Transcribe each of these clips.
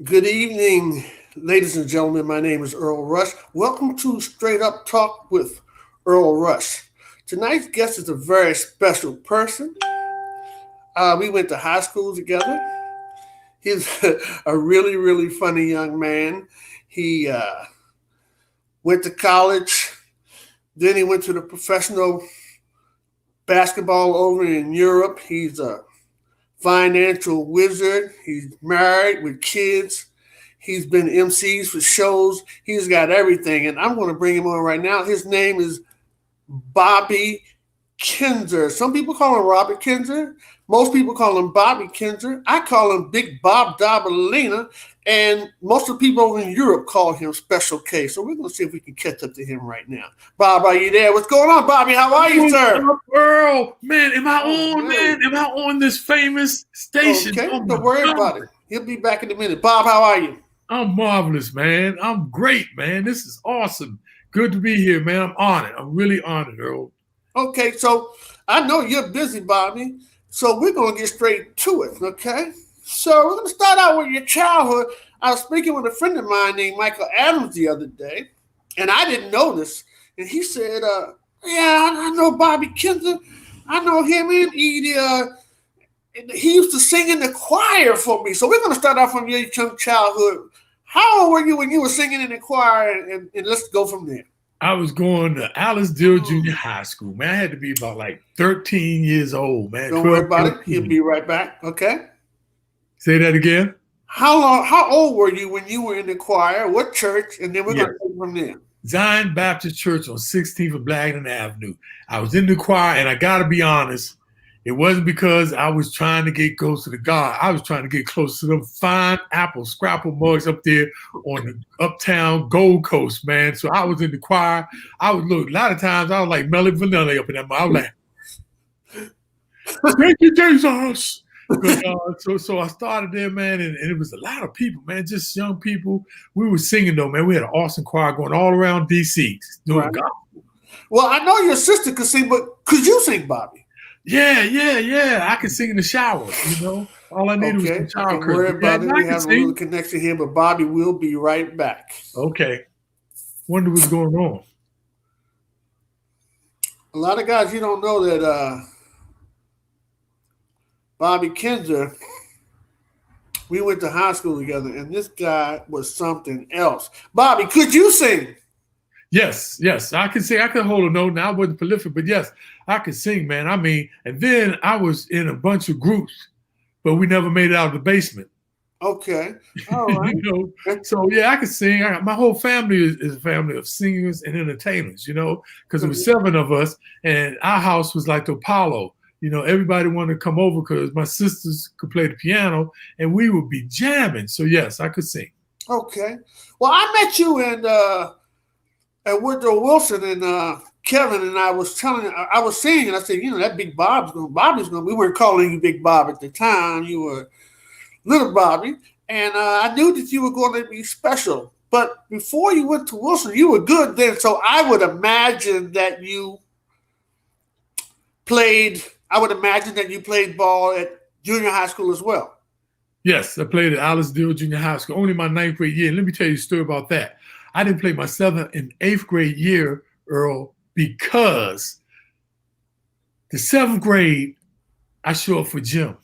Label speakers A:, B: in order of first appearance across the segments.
A: Good evening, ladies and gentlemen. My name is Earl Rush. Welcome to Straight Up Talk with Earl Rush. Tonight's guest is a very special person. We went to high school together. He's a really, really funny young man. He went to college, then he went to the professional basketball over in Europe. He's a financial wizard. He's married with kids. He's been MCs for shows. He's got everything. And I'm going to bring him on right now. His name is Bobby Kinzer. Some people call him Robert Kinzer. Most people call him Bobby Kinzer. I call him Big Bob Dobalina. And most of the people over in Europe call him Special K. So we're going to see if we can catch up to him right now. Bob, are you there? What's going on, Bobby? How are you, sir?
B: Earl, man, am I on, man? Am I on this famous station?
A: Okay, don't worry about it. He'll be back in a minute. Bob, how are you?
B: I'm marvelous, man. I'm great, man. This is awesome. Good to be here, man. I'm honored. I'm really honored, Earl.
A: Okay, so I know you're busy, Bobby. So we're going to get straight to it, okay? So we're going to start out with your childhood. I was speaking with a friend of mine named Michael Adams the other day, and I didn't know this. And he said, yeah, I know Bobby Kinzer. I know him, and he used to sing in the choir for me. So we're going to start off from your young childhood. How old were you when you were singing in the choir? And let's go from there.
B: I was going to Alice Dill Junior High School, man. I had to be about like 13 years old, man.
A: Don't worry about it. He'll be right back, okay?
B: Say that again.
A: How old were you when you were in the choir? What church? And then we're going to take from there.
B: Zion Baptist Church on 16th of Blagden Avenue. I was in the choir, and I got to be honest, it wasn't because I was trying to get close to the God. I was trying to get close to them fine apple scrapple mugs up there on the uptown Gold Coast, man. So I was in the choir. A lot of times I was like Melly Vanilla up in that mug. I was like, thank you, Jesus. So I started there, man, and it was a lot of people, man, just young people. We were singing, though, man. We had an awesome choir going all around D.C. doing gospel.
A: Well, I know your sister could sing, but could you sing, Bobby?
B: Yeah. I can sing in the shower, you know. All I needed was some shower curtains.
A: Don't worry about it. We have a little connection here, but Bobby will be right back.
B: Okay. Wonder what's going on.
A: A lot of guys, you don't know that Bobby Kinzer, we went to high school together, and this guy was something else. Bobby, could you sing?
B: Yes, I could sing. I could hold a note. Now I wasn't prolific, but yes, I could sing, man. I mean, and then I was in a bunch of groups, but we never made it out of the basement.
A: Okay, all right.
B: You know? So yeah, I could sing. My whole family is a family of singers and entertainers. You know, because there was 7 of us, and our house was like the Apollo. You know, everybody wanted to come over because my sisters could play the piano, and we would be jamming. So yes, I could sing.
A: Okay. Well, I met you at Woodrow Wilson, and Kevin and I was singing, and I said, that Bobby's going. We weren't calling you Big Bob at the time. You were Little Bobby, and I knew that you were going to be special. But before you went to Wilson, you were good then. So I would imagine that you played. I would imagine that you played ball at junior high school as well.
B: Yes, I played at Alice Dill Junior High School, only my 9th grade year. And let me tell you a story about that. I didn't play my 7th and 8th grade year, Earl, because the 7th grade, I show up for gym.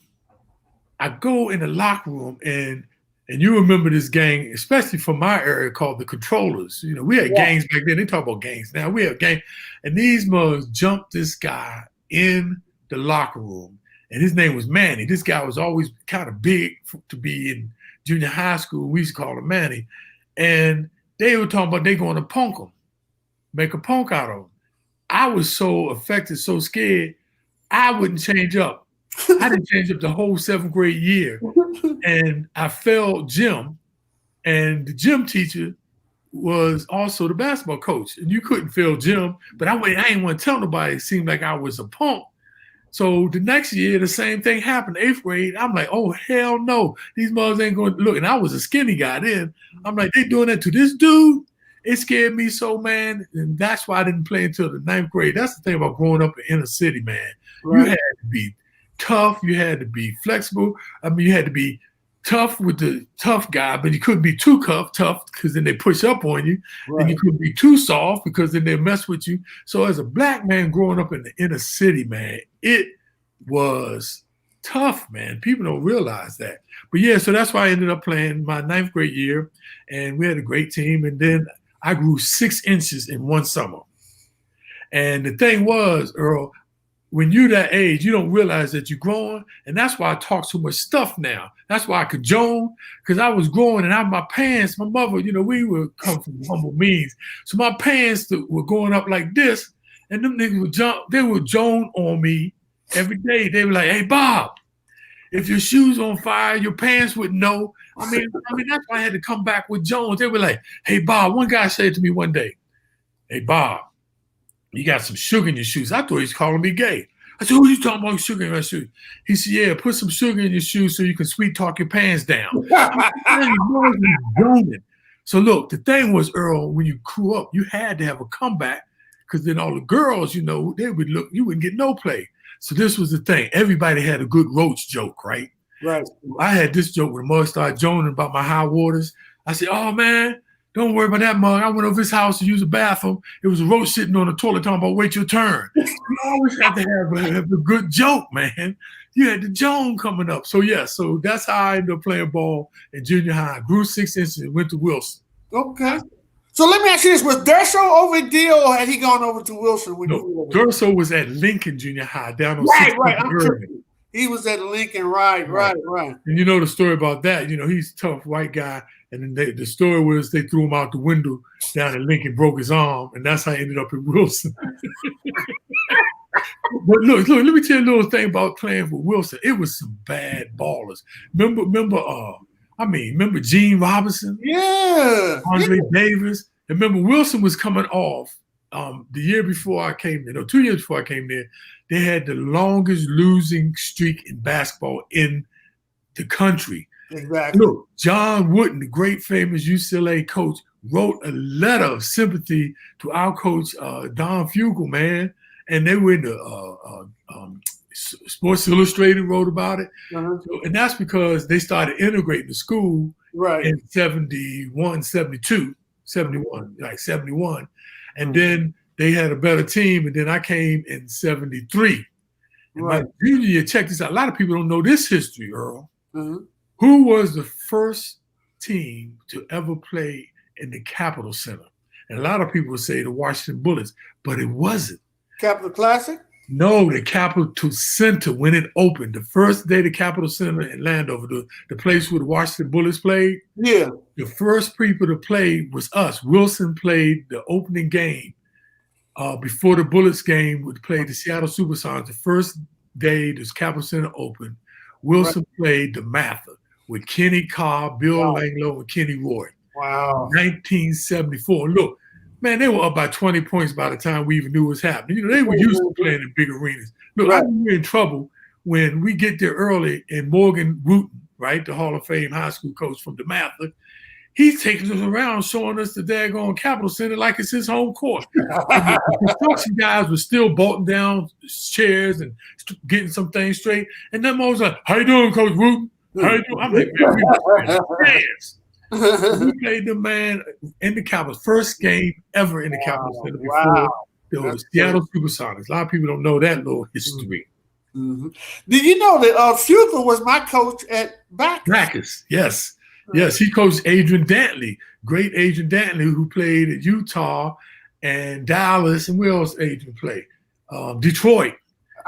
B: I go in the locker room, and you remember this gang, especially from my area, called the Controllers. You know, we had gangs back then. They talk about gangs now. We have gangs. And these mugs jumped this guy in the locker room, and his name was Manny. This guy was always kind of big to be in junior high school. We used to call him Manny. And they were talking about they going to punk him, make a punk out of him. I was so affected, so scared, I wouldn't change up. I didn't change up the whole 7th grade year. And I failed gym, and the gym teacher was also the basketball coach. And you couldn't fail gym, but I didn't want to tell nobody. It seemed like I was a punk. So the next year, the same thing happened, 8th grade. I'm like, oh, hell no. These mothers ain't going to look. And I was a skinny guy then. I'm like, they doing that to this dude? It scared me so, man. And that's why I didn't play until the 9th grade. That's the thing about growing up in inner city, man. Right. You had to be tough. You had to be flexible. I mean, you had to be tough with the tough guy, but you couldn't be too tough because then they push up on you. Right. And you couldn't be too soft because then they mess with you. So as a black man growing up in the inner city, man, it was tough, man. People don't realize that. But yeah, so that's why I ended up playing my 9th grade year, and we had a great team. And then I grew 6 inches in one summer. And the thing was, Earl, when you're that age, you don't realize that you're growing. And that's why I talk so much stuff now. That's why I cajole, because I was growing and my pants, my mother, we would come from humble means. So my pants were going up like this, and them niggas would Joan on me every day. They were like, "Hey, Bob, if your shoes on fire, your pants would know." I mean, that's why I had to come back with Jones. They were like, "Hey, Bob," one guy said to me one day, "Hey, Bob, you got some sugar in your shoes." I thought he was calling me gay. I said, "Who are you talking about sugar in my shoes?" He said, "Yeah, put some sugar in your shoes so you can sweet talk your pants down." So look, the thing was, Earl, when you grew up, you had to have a comeback because then all the girls, they would look, you wouldn't get no play. So this was the thing. Everybody had a good roach joke, right?
A: Right.
B: I had this joke when the mug started joning about my high waters. I said, "Oh, man, don't worry about that mug. I went over his house to use the bathroom. It was a roach sitting on the toilet talking about wait your turn." You always have to have a good joke, man. You had the Joan coming up. So, yeah, so that's how I ended up playing ball in junior high. Grew 6 inches and went to Wilson.
A: Okay. So let me ask you this. Was Darryl over there or had he gone over to Wilson?
B: Darryl was at Lincoln Junior High down on
A: Right. He was at Lincoln, right.
B: And you know the story about that. He's a tough white guy. And then the story was they threw him out the window down at Lincoln, broke his arm, and that's how I ended up at Wilson. But look, let me tell you a little thing about playing for Wilson. It was some bad ballers. Remember Gene Robinson?
A: Yeah.
B: Andre Davis. And remember Wilson was coming off the year before I came there. No, 2 years before I came there. They had the longest losing streak in basketball in the country.
A: Exactly.
B: Look, John Wooden, the great famous UCLA coach, wrote a letter of sympathy to our coach, Don Fugel, man. And they were in the Sports Illustrated wrote about it.
A: Uh-huh.
B: And that's because they started integrating the school in 71. And then they had a better team. And then I came in 73. And my junior year, check this out. A lot of people don't know this history, Earl.
A: Uh-huh.
B: Who was the first team to ever play in the Capitol Center? And a lot of people say the Washington Bullets, but it wasn't.
A: Capitol Classic?
B: No, the Capitol Center, when it opened, the first day the Capitol Center in Landover, the place where the Washington Bullets played.
A: Yeah.
B: The first people to play was us. Wilson played the opening game before the Bullets game. We played the Seattle Supersonics. The first day this Capitol Center opened, Wilson played the Mather with Kenny Carr, Bill Langlo, and Kenny Roy.
A: Wow.
B: 1974. Look, man, they were up by 20 points by the time we even knew what was happening. They were used to playing in big arenas. Look, I was in trouble when we get there early and Morgan Wooten, right, the Hall of Fame high school coach from DeMatha, he's taking us around showing us the daggone Capitol Center like it's his home court. The construction guys were still bolting down chairs and getting some things straight. And then I was like, "How you doing, Coach Wooten? How you doing?" I'm like, "Man, we were fans." We played the man in the Capitol, first game ever in the Capitol Center before there was Seattle Supersonics. A lot of people don't know that little history.
A: Mm-hmm. Did you know that Fugel was my coach at Bacchus?
B: Yes. Yes, he coached Adrian Dantley, great Adrian Dantley, who played at Utah and Dallas, and where else Adrian played? Detroit.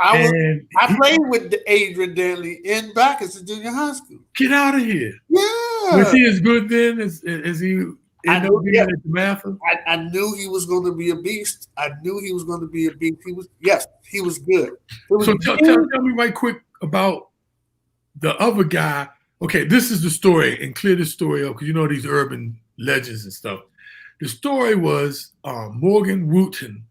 A: I played with Adrian Dantley in Bacchus in junior high school.
B: Get out of here.
A: Yeah.
B: Was he as good then as he ended up being at the Mather?
A: I knew he was going to be a beast. He was good.
B: So tell me right quick about the other guy. Okay, this is the story, and clear the story up because you know these urban legends and stuff. The story was Morgan Wooten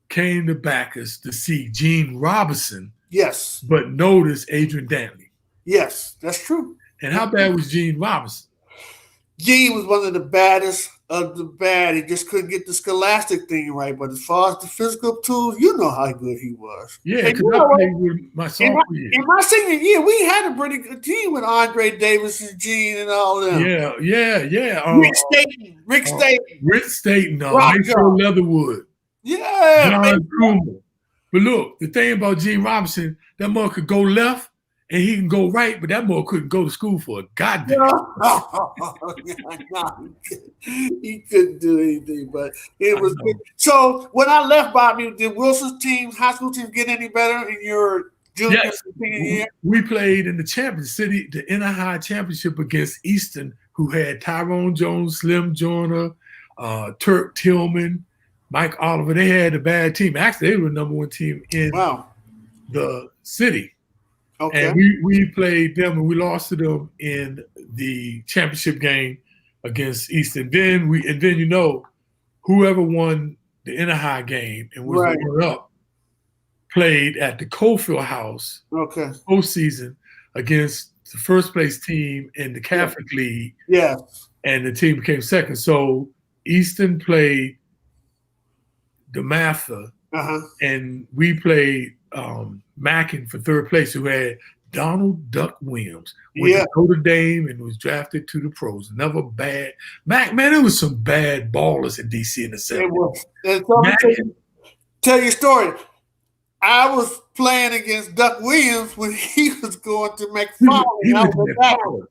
B: came to Bacchus to see Gene Robinson.
A: Yes.
B: But noticed Adrian Dantley.
A: Yes, that's true.
B: And how bad was Gene Robinson?
A: Gene was one of the baddest of the bad. He just couldn't get the scholastic thing right. But as far as the physical tools, you know how good he was.
B: Yeah,
A: And
B: because I played with my sophomore year.
A: in my senior year, we had a pretty good team with Andre Davis and Gene and all them.
B: Yeah.
A: Rick Staten,
B: Metro Leatherwood.
A: Yeah.
B: John Coomer. But look, the thing about Gene Robinson, that mother could go left and he can go right, but that mother couldn't go to school for a goddamn.
A: He couldn't do anything, but it was good. So when I left, Bobby, did Wilson's teams, high school teams, get any better in your junior and senior year?
B: We played in the the inner high championship against Easton, who had Tyrone Jones, Slim Joyner, Turk Tillman, Mike Oliver. They had a bad team. Actually, they were the number one team in the city. Okay. And we played them and we lost to them in the championship game against Easton. Then whoever won the inner high game and was runner up played at the Cofield House postseason against the first place team in the Catholic League.
A: Yeah.
B: And the team became second. So Easton played DeMatha and we played Mackin for third place, who had Donald Duck Williams, went to Notre Dame and was drafted to the pros. Never bad. Man, there was some bad ballers in DC in the 70s.
A: Tell your story. I was playing against Duck Williams when he was going to McFarland.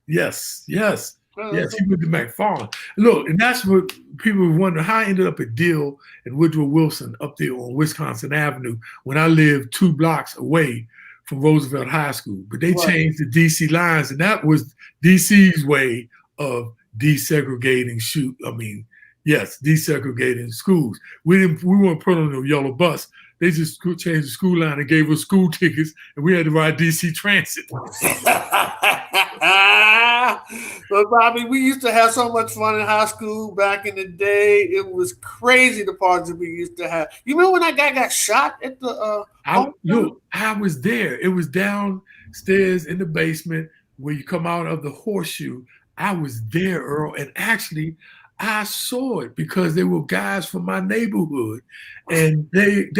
B: Yes, he went to McFarland. Look, and that's what people wonder, how I ended up at Dill and Woodrow Wilson up there on Wisconsin Avenue when I lived 2 blocks away from Roosevelt High School. But they changed the DC lines, and that was DC's way of desegregating desegregating schools. We weren't put on the yellow bus. They just changed the school line and gave us school tickets, and we had to ride DC Transit.
A: But Bobby, we used to have so much fun in high school back in the day. It was crazy, the parties we used to have. You remember when that guy got shot at the
B: I was there. It was downstairs in the basement where you come out of the horseshoe. I was there, Earl, and actually I saw it because they were guys from my neighborhood, and it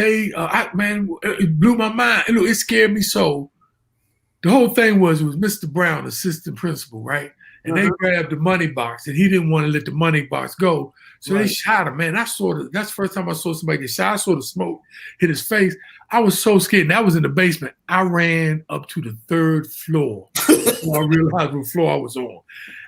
B: blew my mind. And look, it scared me so. The whole thing was Mr. Brown, assistant principal, right? And they grabbed the money box, and he didn't want to let the money box go. So they shot him, man. That's the first time I saw somebody get shot. I saw the smoke hit his face. I was so scared. And that was in the basement. I ran up to the 3rd floor before I realized what floor I was on.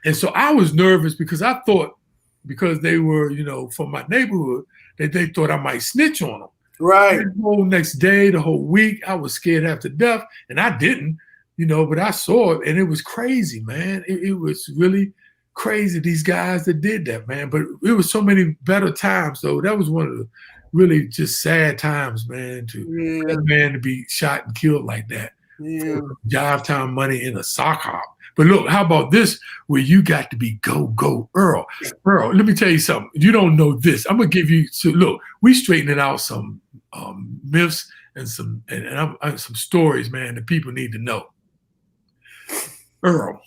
B: And so I was nervous because I thought, because they were, from my neighborhood, that they thought I might snitch on them.
A: Right.
B: And the whole next day, the whole week, I was scared half to death, and I didn't. But I saw it, and it was crazy, man. It was really crazy, these guys that did that, man. But it was so many better times, though. That was one of the really just sad times, man, to be shot and killed like that.
A: Yeah.
B: Job time money in a sock hop. But look, how about this, where you got to be go, Earl. Earl, let me tell you something. You don't know this. I'm going to give you, look, we straightening out some myths and some stories, man, that people need to know. Earl,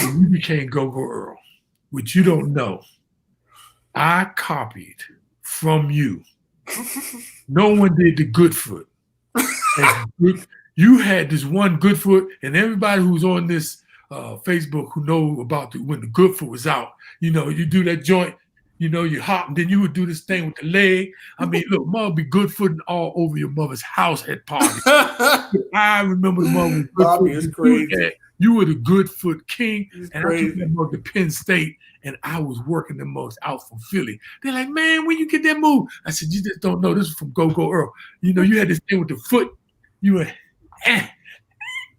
B: when you became Go-Go Earl, which you don't know, I copied from you. No one did the good foot. You had this one good foot, and everybody who's on this Facebook who know about when the good foot was out, you do that joint, you hop, and then you would do this thing with the leg. I mean, look, mother be good footing all over your mother's house at parties. I remember the mother was good
A: Bobby is crazy.
B: You were the good foot king, and
A: crazy.
B: I took that mug to Penn State, and I was working the mugs out from Philly. They're like, man, when you get that move? I said, you just don't know. This is from Go-Go Earl. You had this thing with the foot. You were, man.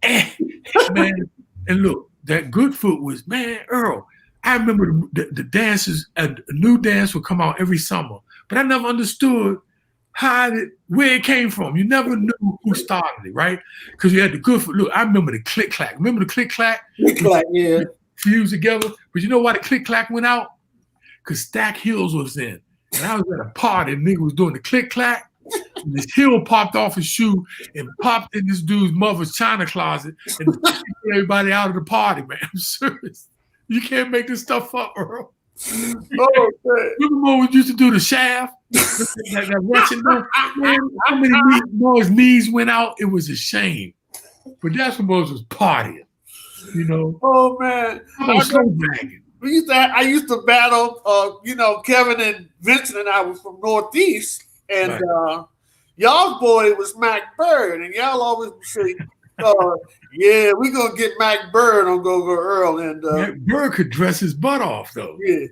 B: And look, that good foot was, man, Earl. I remember the dances, a new dance would come out every summer, but I never understood where it came from. You never knew who started it, right? Because you had the good foot. Look, I remember the click clack. Remember the click clack?
A: Click clack, yeah.
B: Fused together. But you know why the click clack went out? Because Stack Hills was in. And I was at a party, and nigga was doing the click clack. And this heel popped off his shoe and popped in this dude's mother's china closet and everybody out of the party, man. I'm serious. You can't make this stuff up, Earl.
A: Oh, man.
B: Remember when we used to do the shaft? that Russian man, how many boys' knees went out? It was a shame. But that's when boys was partying, you know.
A: Oh, man.
B: How about slow dragging?
A: I used to battle, Kevin and Vincent and I was from Northeast, and y'all's boy was Mac Bird, and y'all always say, yeah, we're going to get Mac Bird on Go Earl. And
B: Mac Bird could dress his butt off, though.
A: Yeah,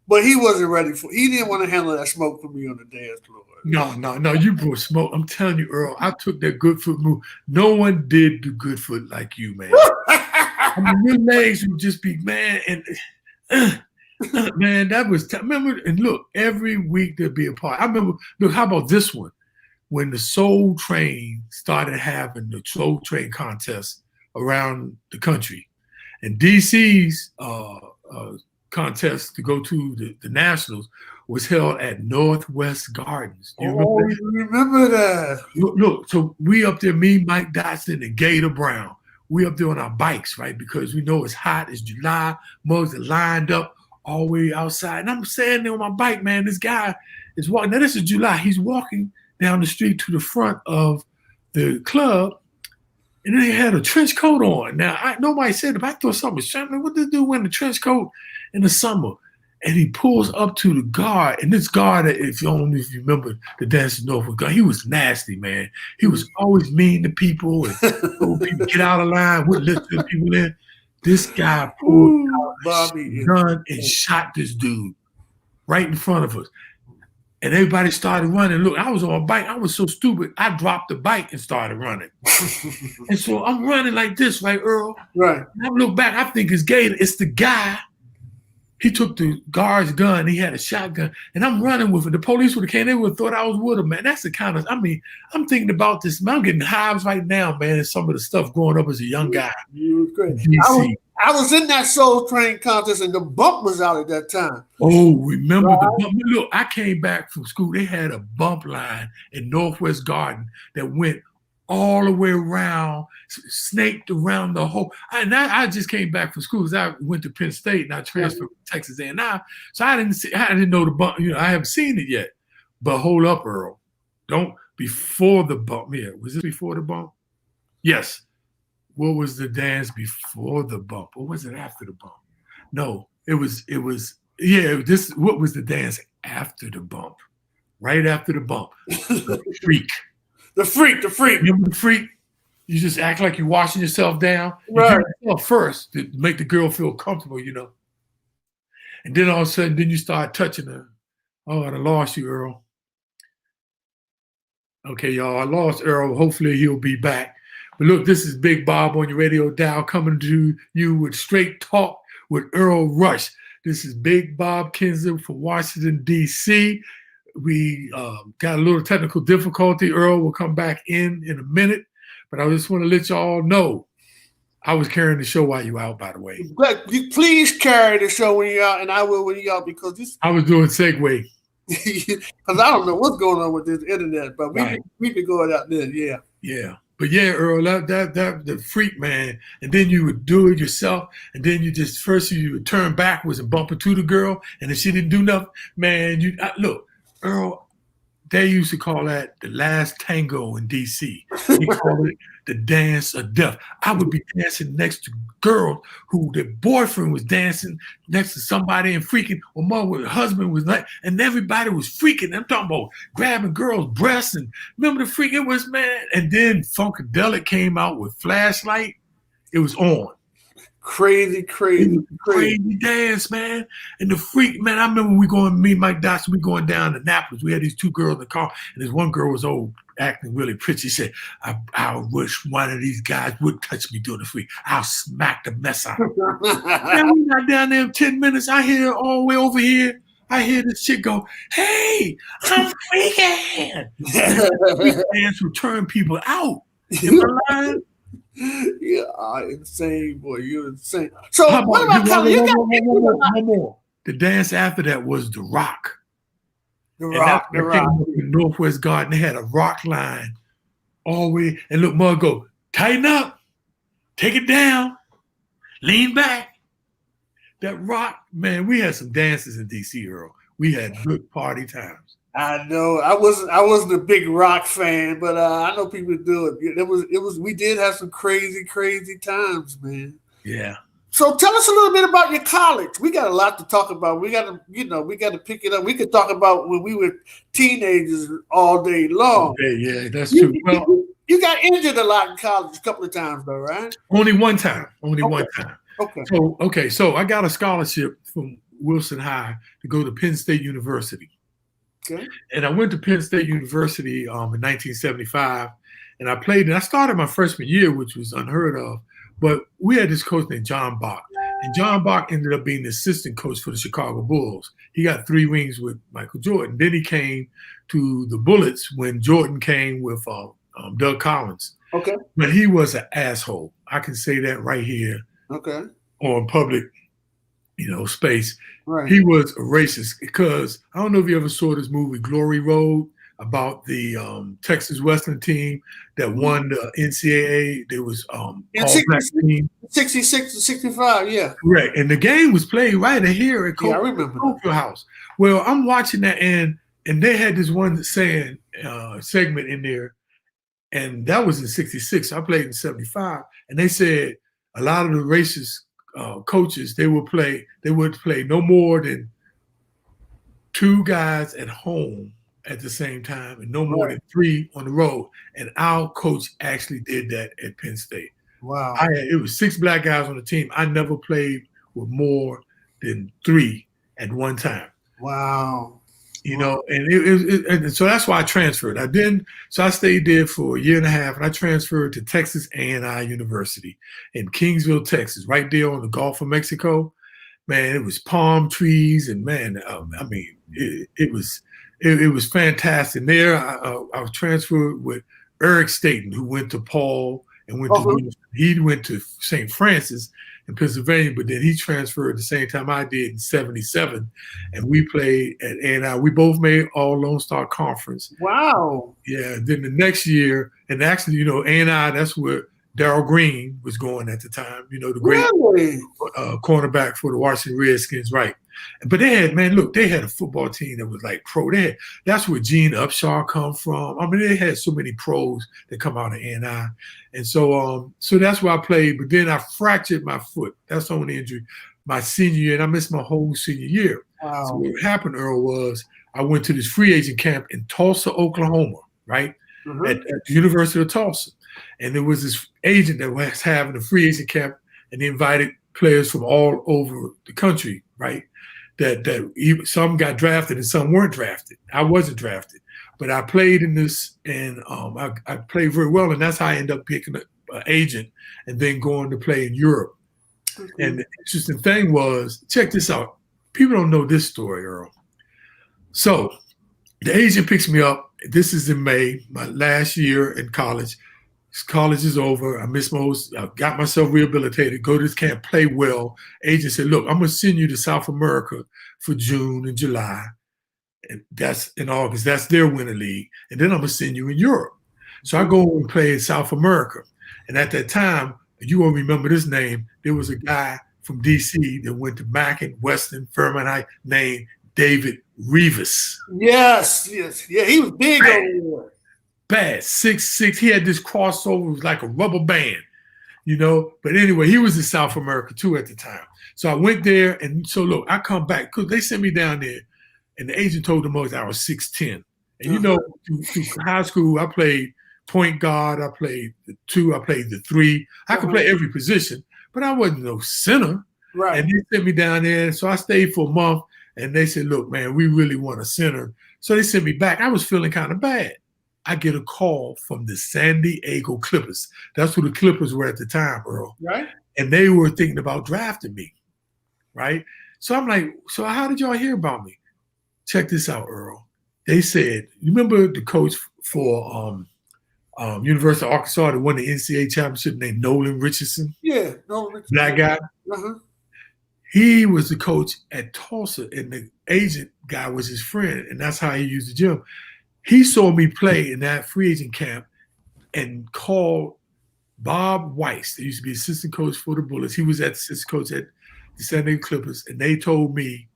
A: but he wasn't ready he didn't want to handle that smoke for me on the dance floor.
B: No, you brought smoke. I'm telling you, Earl, I took that good foot move. No one did do good foot like you, man. I mean, your legs would just be, man, and man, that was, remember, and look, every week there'd be a party. I remember, look, how about this one? When the Soul Train started having the Soul Train contest around the country, and DC's contest to go to the Nationals was held at Northwest Gardens.
A: You remember that?
B: Look, so we up there, me, Mike Dotson, and Gator Brown. We up there on our bikes, right? Because we know it's hot, it's July, mugs are lined up all the way outside. And I'm standing there on my bike, man. This guy is walking. Now, this is July. He's walking down the street to the front of the club, and then he had a trench coat on. Now, nobody said it, but I thought something was strange. What did they do wearing a trench coat in the summer? And he pulls up to the guard, and this guard, if you remember the Dance of Norfolk guard, he was nasty, man. He was always mean to people and told people get out of line, wouldn't listen to people in. This guy pulled out a gun and shot this dude right in front of us. And everybody started running. Look, I was on a bike. I was so stupid. I dropped the bike and started running. And so I'm running like this, right, Earl?
A: Right.
B: And I look back. I think it's Gator. It's the guy. He took the guard's gun. He had a shotgun. And I'm running with it. The police would have came. They would have thought I was with him, man. That's the kind of, I'm thinking about this, man. I'm getting hives right now, man, and some of the stuff growing up as a young guy.
A: You was great. I was in that Soul Train contest, and the bump was out at that time.
B: Oh, remember the bump? Look, I came back from school. They had a bump line in Northwest Garden that went all the way around, snaked around the whole. And I just came back from school because I went to Penn State and I transferred from Texas A&M. So I didn't know the bump. I haven't seen it yet. But hold up, Earl. Don't before the bump. Yeah, was this before the bump? Yes. What was the dance before the bump? Or was it after the bump? No, it was, what was the dance after the bump? Right after the bump. The freak.
A: The freak.
B: Remember the freak? You just act like you're washing yourself down.
A: Right.
B: You do it yourself first to make the girl feel comfortable, And then all of a sudden, then you start touching her. Oh, I lost you, Earl. Okay, y'all, I lost Earl. Hopefully he'll be back. But look, this is Big Bob on your radio dial coming to you with straight talk with Earl Rush. This is Big Bob Kinzer from Washington, D.C. We got a little technical difficulty. Earl will come back in a minute. But I just want to let y'all know I was carrying the show while you were out, by the way.
A: You please carry the show when you're out, and I will when you're out, because
B: I was doing segue.
A: Because I don't know what's going on with this internet, but we can go out there, yeah.
B: Yeah. But yeah, Earl, that the freak, man. And then you would do it yourself, and then you would turn backwards and bump into the girl, and if she didn't do nothing, man, look, Earl, they used to call that the last tango in D.C. They call it the dance of death. I would be dancing next to girls who their boyfriend was dancing next to somebody and freaking, or her husband was like, and everybody was freaking. I'm talking about grabbing girls' breasts, and remember the freak? It was, man. And then Funkadelic came out with Flashlight. It was on.
A: Crazy
B: dance, man. And the freak, man, I remember me and Mike Dotson, we going down to Naples. We had these two girls in the car, and this one girl was old, acting really pretty. She said, I wish one of these guys would touch me doing the freak. I'll smack the mess out of her. Man, we got down there in 10 minutes. I hear all the way over here, I hear this chick go, hey, I'm freaking. Freak dance will turn people out. Am I lying?
A: Yeah, insane, boy. You're insane. So what about
B: one more? The dance after that was the rock.
A: The rock.
B: In Northwest Garden, they had a rock line all the way. And look, Mug go, tighten up, take it down, lean back, that rock, man, we had some dances in DC, Earl. We had good party times.
A: I know. I wasn't a big rock fan, but I know people do it. It was. We did have some crazy, crazy times, man.
B: Yeah.
A: So tell us a little bit about your college. We got a lot to talk about. We got to pick it up. We could talk about when we were teenagers all day long.
B: Yeah, that's true. Well,
A: you got injured a lot in college a couple of times, though, right?
B: Only one time. One time.
A: Okay.
B: So I got a scholarship from Wilson High to go to Penn State University.
A: Okay.
B: And I went to Penn State University in 1975, and I played. And I started my freshman year, which was unheard of. But we had this coach named John Bach, and John Bach ended up being the assistant coach for the Chicago Bulls. He got 3 rings with Michael Jordan. Then he came to the Bullets when Jordan came with Doug Collins.
A: Okay.
B: But he was an asshole. I can say that right here.
A: Okay.
B: On public, space.
A: Right.
B: He was a racist because I don't know if you ever saw this movie Glory Road about the Texas Western team that won the NCAA. There was all black team.
A: 66 to 65, yeah.
B: Correct. And the game was played right here at
A: I remember
B: Cofield House. Well, I'm watching that and they had this one saying segment in there, and that was in 66. I played in 75, and they said a lot of the racist coaches, they would play no more than 2 guys at home at the same time and no more than 3 on the road. And our coach actually did that at Penn State.
A: Wow.
B: It was 6 black guys on the team. I never played with more than 3 at one time.
A: Wow.
B: And so that's why I transferred. I stayed there for a year and a half, and I transferred to Texas A&I University in Kingsville, Texas, right there on the Gulf of Mexico. Man, it was palm trees, and man, it was fantastic. There, I was transferred with Eric Staten, who went to Paul and he went to St. Francis in Pennsylvania, but then he transferred the same time I did in 77, and we played at A&I. We both made all Lone Star Conference.
A: Wow.
B: Yeah. Then the next year, and actually, A&I, that's where Darryl Green was going at the time. The great cornerback for the Washington Redskins, right? But they had a football team that was like pro. That's where Gene Upshaw come from. I mean, they had so many pros that come out of A&I. And so that's where I played. But then I fractured my foot. That's the only injury my senior year, and I missed my whole senior year.
A: Wow. So
B: what happened, Earl, was I went to this free agent camp in Tulsa, Oklahoma, right? Mm-hmm. At the University of Tulsa. And there was this agent that was having a free agent camp, and they invited players from all over the country, right? That some got drafted and some weren't drafted. I wasn't drafted, but I played in this, and I played very well, and that's how I ended up picking an agent and then going to play in Europe. Mm-hmm. And the interesting thing was, check this out. People don't know this story, Earl. So the agent picks me up. This is in May, my last year in college. College is over. I missed I got myself rehabilitated, go to this camp, play well. Agent said, look, I'm going to send you to South America for June and July. And that's in August. That's their winter league. And then I'm going to send you in Europe. So I go and play in South America. And at that time, you won't remember this name, there was a guy from D.C. that went to Mackin, Weston, Fairmont High, named David Rivas.
A: Yes. Yeah, he was big over there.
B: Bad, 6'6". He had this crossover, it was like a rubber band, But anyway, he was in South America too at the time. So I went there, and so look, I come back because they sent me down there, and the agent told them I was 6'10". And through high school, I played point guard, I played the 2, I played the 3. I could play every position, but I wasn't no center.
A: Right.
B: And they sent me down there, so I stayed for a month, and they said, look, man, we really want a center. So they sent me back. I was feeling kind of bad. I get a call from the San Diego Clippers. That's who the Clippers were at the time, Earl.
A: Right.
B: And they were thinking about drafting me, right? So I'm like, so how did y'all hear about me? Check this out, Earl. They said, you remember the coach for University of Arkansas that won the NCAA championship named Nolan Richardson?
A: Yeah, Nolan Richardson.
B: That guy?
A: Uh-huh.
B: He was the coach at Tulsa, and the agent guy was his friend, and that's how he used the gym. He saw me play in that free agent camp and called Bob Weiss. He used to be assistant coach for the Bullets. He was assistant coach at the San Diego Clippers, and they told me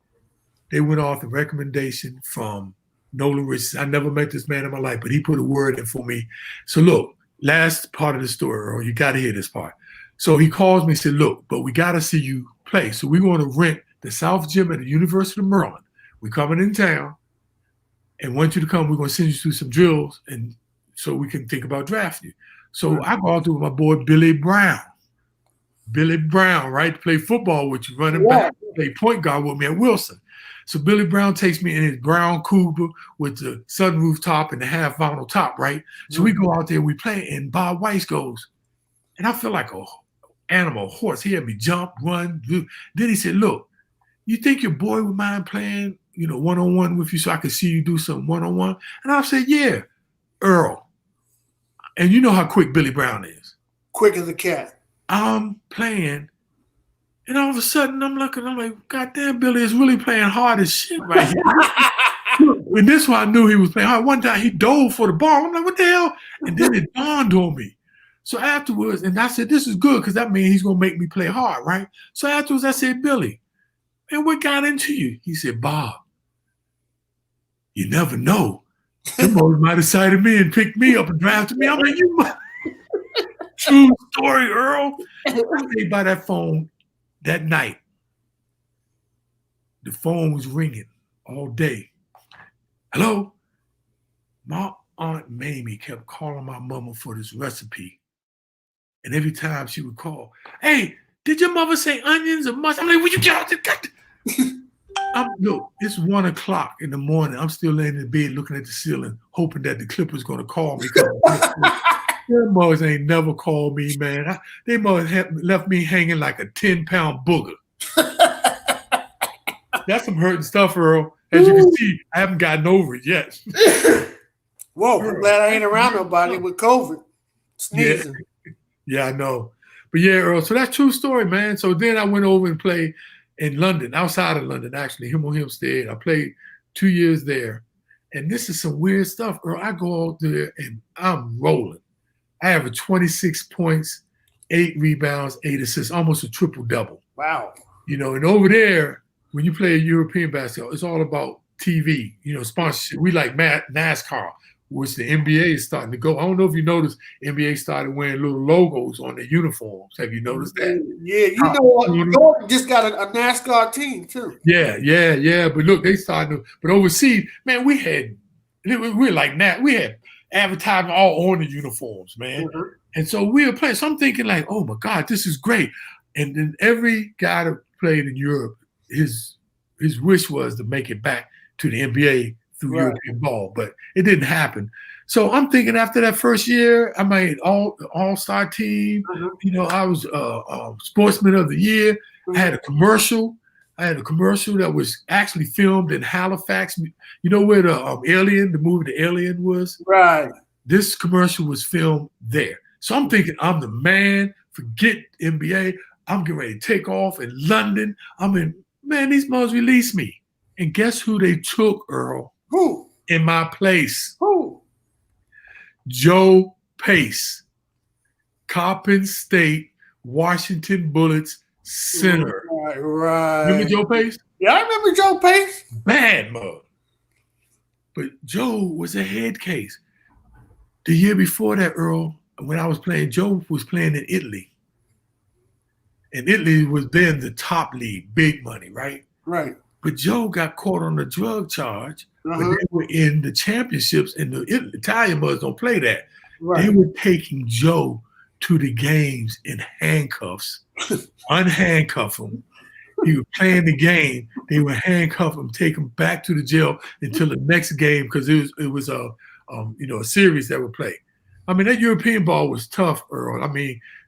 B: they went off the recommendation from Nolan Richardson. I never met this man in my life, but he put a word in for me. So look, last part of the story, Earl, you got to hear this part. So he calls me and said, look, but we got to see you play. So we want to rent the South Gym at the University of Maryland. We're coming in town and want you to come. We're going to send you through some drills and so we can think about drafting you. So I go out there with my boy, Billy Brown. Billy Brown, right? To play football with you, running back, play point guard with me at Wilson. So Billy Brown takes me in his brown Cougar with the sunroof top and the half vinyl top, right? So we go out there, we play, and Bob Weiss goes, and I feel like a animal, horse. He had me jump, run. Then he said, look, you think your boy would mind playing, one-on-one with you so I could see you do some one-on-one? And I said, yeah, Earl. And you know how quick Billy Brown is.
A: Quick as a cat.
B: I'm playing, and all of a sudden I'm looking, I'm like, God damn, Billy is really playing hard as shit right here. And this one I knew he was playing hard. One time he dove for the ball. I'm like, what the hell? And then it dawned on me. So afterwards, and I said, this is good because that means he's going to make me play hard, right? So afterwards I said, Billy, man, what got into you? He said, Bob, you never know. Them boys might have cited me and picked me up and drafted me. I'm like, you might. True story, Earl. I stayed by that phone that night. The phone was ringing all day. Hello? My Aunt Mamie kept calling my mama for this recipe. And every time she would call, hey, did your mother say onions or mustard? I'm like, will you get out there? Look, it's 1 o'clock in the morning. I'm still laying in bed looking at the ceiling, hoping that the Clippers going to call me. Their mothers ain't never called me, man. They must have left me hanging like a 10-pound booger. That's some hurting stuff, Earl. As you can see, I haven't gotten over it yet.
A: Whoa, I'm glad I ain't around nobody with COVID. Sneezing.
B: Yeah, I know. But yeah, Earl, so that's true story, man. So then I went over and played in London, outside of London, actually, Hempstead. I played 2 years there. And this is some weird stuff, Earl. I go out there and I'm rolling. I have 26 points, 8 rebounds, 8 assists, almost a triple-double.
A: Wow.
B: And over there, when you play European basketball, it's all about TV, sponsorship. We like NASCAR, which the NBA is starting to go. I don't know if you noticed, NBA started wearing little logos on their uniforms. Have you noticed that?
A: Yeah, Jordan just got a NASCAR team, too.
B: Yeah. But look, they started to, but overseas, man, we had advertising all on the uniforms, man. Mm-hmm. And so we were playing. So I'm thinking like, oh my God, this is great. And then every guy that played in Europe, his wish was to make it back to the NBA through European ball, but it didn't happen. So I'm thinking after that first year, I made all-star team. Mm-hmm. I was sportsman of the year. Mm-hmm. I had a commercial. That was actually filmed in Halifax. You know where the movie The Alien was? Right. This commercial was filmed there. So I'm thinking I'm the man. Forget NBA. I'm getting ready to take off in London. These mothers released me. And guess who they took, Earl? Who? In my place. Who? Joe Pace. Coppin State, Washington Bullets center. Right. Remember Joe Pace?
A: Yeah, I remember Joe Pace.
B: Bad mug. But Joe was a head case. The year before that, Earl, when I was playing, Joe was playing in Italy. And Italy was then the top league, big money, right? Right. But Joe got caught on a drug charge. But they were in the championships, and the Italian mothers don't play that. Right. They were taking Joe to the games in handcuffs, unhandcuff him. He was playing the game. They would handcuff him, take him back to the jail until the next game because it was a series that would play. That European ball was tough, Earl.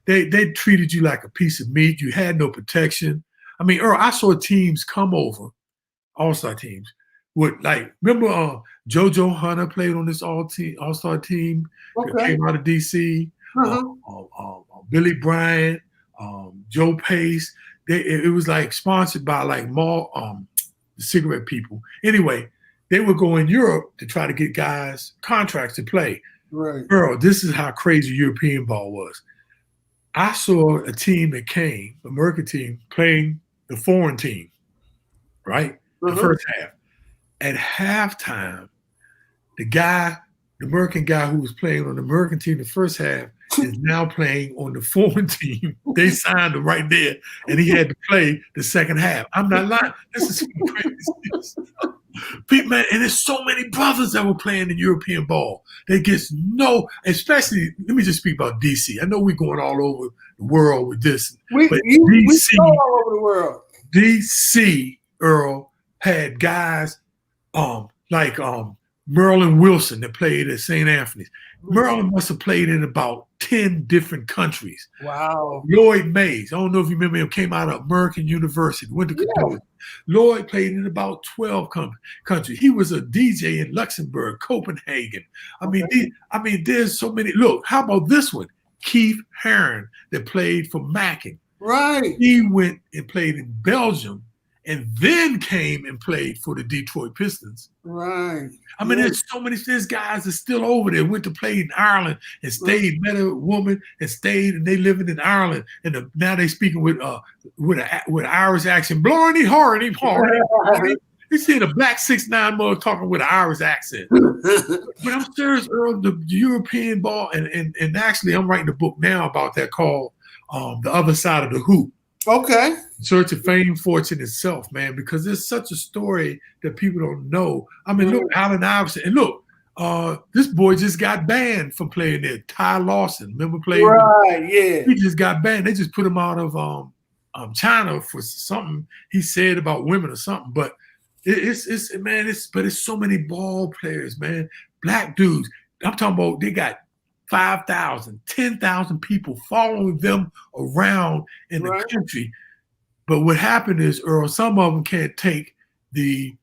B: They treated you like a piece of meat. You had no protection. Earl, I saw teams come over, all-star teams, remember JoJo Hunter played on this all-star team. Okay. Came out of DC. Billy Bryant, Joe Pace. It was like sponsored by the cigarette people. Anyway, they would go in Europe to try to get guys contracts to play. Right. Earl, this is how crazy European ball was. I saw a team that came, American team, playing the foreign team, right? The
A: Uh-huh.
B: first half. At halftime, the American guy who was playing on the American team the first half is now playing on the foreign team. They signed him right there, and he had to play the second half. I'm not lying. This is some crazy. People, man, and there's so many brothers that were playing in European ball. They get especially, let me just speak about DC. I know we're going all over the world with this, but
A: we go all over the world.
B: DC, Earl, had guys like Merlin Wilson that played at St. Anthony's. Merlin must have played in about 10 different countries.
A: Wow.
B: Lloyd Mays, I don't know if you remember him, came out of American University, went to Kentucky. Lloyd played in about 12 countries. He was a DJ in Luxembourg, Copenhagen. I mean, there's so many. Look, how about this one? Keith Heron that played for Mackin.
A: Right.
B: He went and played in Belgium and then came and played for the Detroit Pistons.
A: Right.
B: I mean, there's so many. There's guys that still over there, went to play in Ireland and stayed, met a woman and stayed, and they living in Ireland. And now they speaking with an Irish accent. Blarney Hardy. They see a black 6'9" mug talking with an Irish accent. But I'm serious, Earl, the European ball, and actually I'm writing a book now about that called The Other Side of the Hoop.
A: Okay.
B: Search of Fame, Fortune itself, man, because there's such a story that people don't know. I mean, look, Allen Iverson, and look, this boy just got banned from playing there. Ty Lawson, remember playing?
A: Right, yeah.
B: He just got banned. They just put him out of China for something he said about women or something. But it's so many ball players, man. Black dudes. I'm talking about they got 5,000, 10,000 people following them around in the country. But what happened is, Earl, some of them can't take the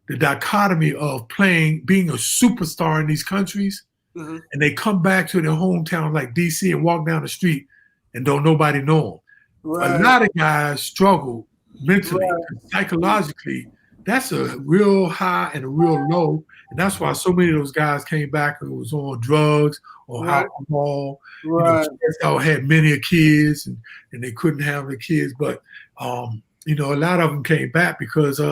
B: dichotomy of being a superstar in these countries, and they come back to their hometown like DC and walk down the street and don't nobody know them. A lot of guys struggle mentally, psychologically. That's a real high and a real low, and that's why so many of those guys came back and was on drugs or alcohol. Had many kids, and they couldn't have the kids. But a lot of them came back because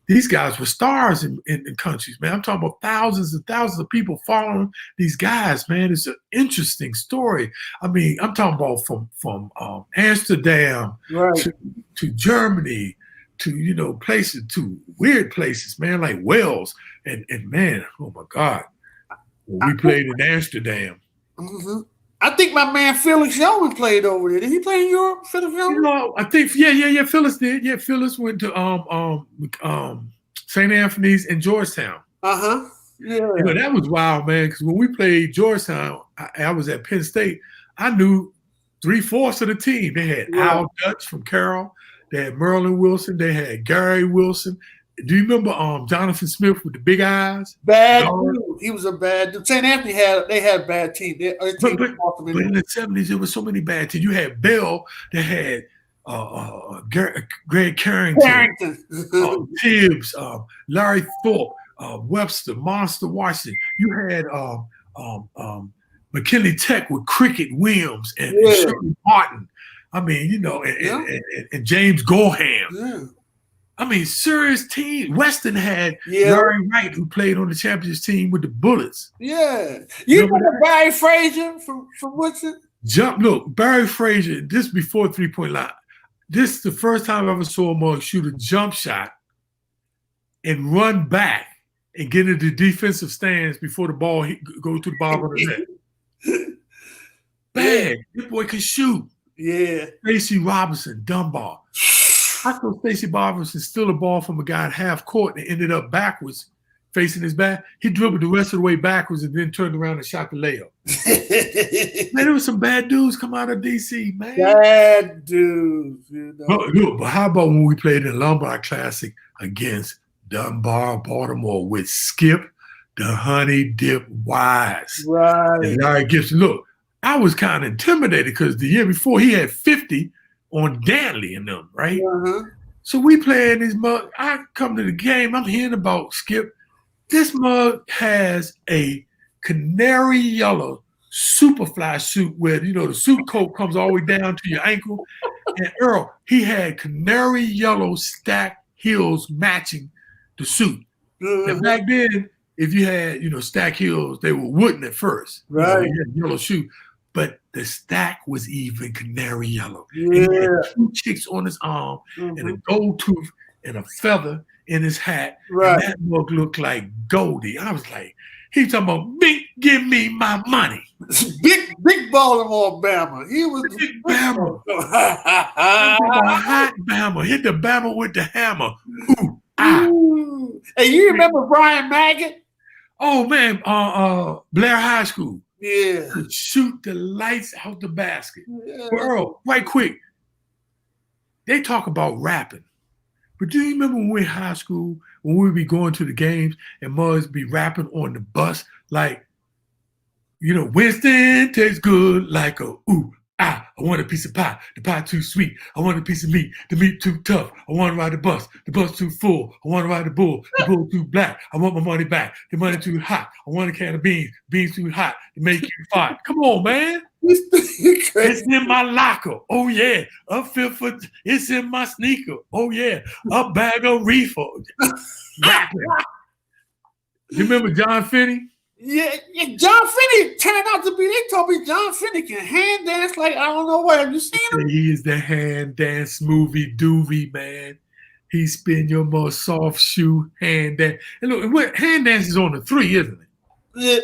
B: these guys were stars in countries, man. I'm talking about thousands and thousands of people following these guys, man. It's an interesting story. I mean, I'm talking about from Amsterdam to Germany, to places, to weird places, man, like Wales, and man, oh my God, when we played in Amsterdam.
A: I think my man Felix Yeoman played over there. Did he play in Europe, Felix Yeoman?
B: I think Phyllis did. Yeah, Phyllis went to St. Anthony's in Georgetown.
A: Yeah.
B: That was wild, man. Because when we played Georgetown, I was at Penn State. I knew 3/4 of the team. They had Al Dutch from Carroll. They had Merlin Wilson. They had Gary Wilson. Do you remember Jonathan Smith with the big eyes?
A: Bad dude. He was a bad dude. St. Anthony had a bad team. But
B: in the 70s, there was so many bad teams. You had Bell that had Greg Carrington. Tibbs, Larry Thorpe, Webster, Monster Washington. You had McKinley Tech with Cricket Williams and Shirley Martin. I mean, and James Gorham.
A: Yeah.
B: I mean, serious team. Weston had Larry Wright, who played on the championship team with the Bullets.
A: Yeah. You remember Barry Frazier from Woodson?
B: Look, Barry Frazier, this before 3-point line. This is the first time I ever saw a mug shoot a jump shot and run back and get into the defensive stands before the ball go to the bottom of the net. Bang! This boy can shoot.
A: Yeah.
B: Stacey Robinson, Dunbar. I saw Stacey Robinson steal a ball from a guy at half court and ended up backwards, facing his back. He dribbled the rest of the way backwards and then turned around and shot the layup. Man, there was some bad dudes come out of DC, man.
A: Bad dudes.
B: But how about when we played in Lombard Classic against Dunbar, Baltimore with Skip, the Honey Dip Wise.
A: Right.
B: And Larry Gibson. Look, I was kind of intimidated because the year before he had 50 on Danley and them, right? So we playing this mug. I come to the game. I'm hearing about Skip. This mug has a canary yellow super fly suit where, the suit coat comes all the way down to your ankle. And Earl, he had canary yellow stacked heels matching the suit. And back then, if you had, stack heels, they were wooden at first.
A: Right.
B: You had yellow shoe, but the stack was even canary yellow.
A: Yeah.
B: And he had 2 chicks on his arm and a gold tooth and a feather in his hat.
A: Right.
B: And that mug looked like Goldie. I was like, he talking about, Big, give me my money.
A: Big Baltimore Bama. He was
B: Big Bama. Hot Bama. Hit the Bama with the hammer. Ooh.
A: Ooh. Hey, you remember Brian Maggot?
B: Oh man, Blair High School.
A: Yeah.
B: Could shoot the lights out the basket.
A: Yeah.
B: Well, Earl, right quick. They talk about rapping. But do you remember when we were in high school, when we would be going to the games and mothers be rapping on the bus like, Winston tastes good like a ooh. I want a piece of pie. The pie too sweet. I want a piece of meat. The meat too tough. I want to ride the bus. The bus too full. I want to ride the bull. The bull too black. I want my money back. The money too hot. I want a can of beans. Beans too hot to make you fire. Come on, man. It's in my locker. Oh yeah. It's in my sneaker. Oh yeah. A bag of reefer. Rapping. You remember John Finney?
A: Yeah, John Finney turned out to be, they told me John Finney can hand dance like I don't know what. Have you seen him?
B: He is the hand dance movie doovie, man. He spin your most soft shoe hand dance. And look, hand dance is on the 3, isn't it?
A: Yeah,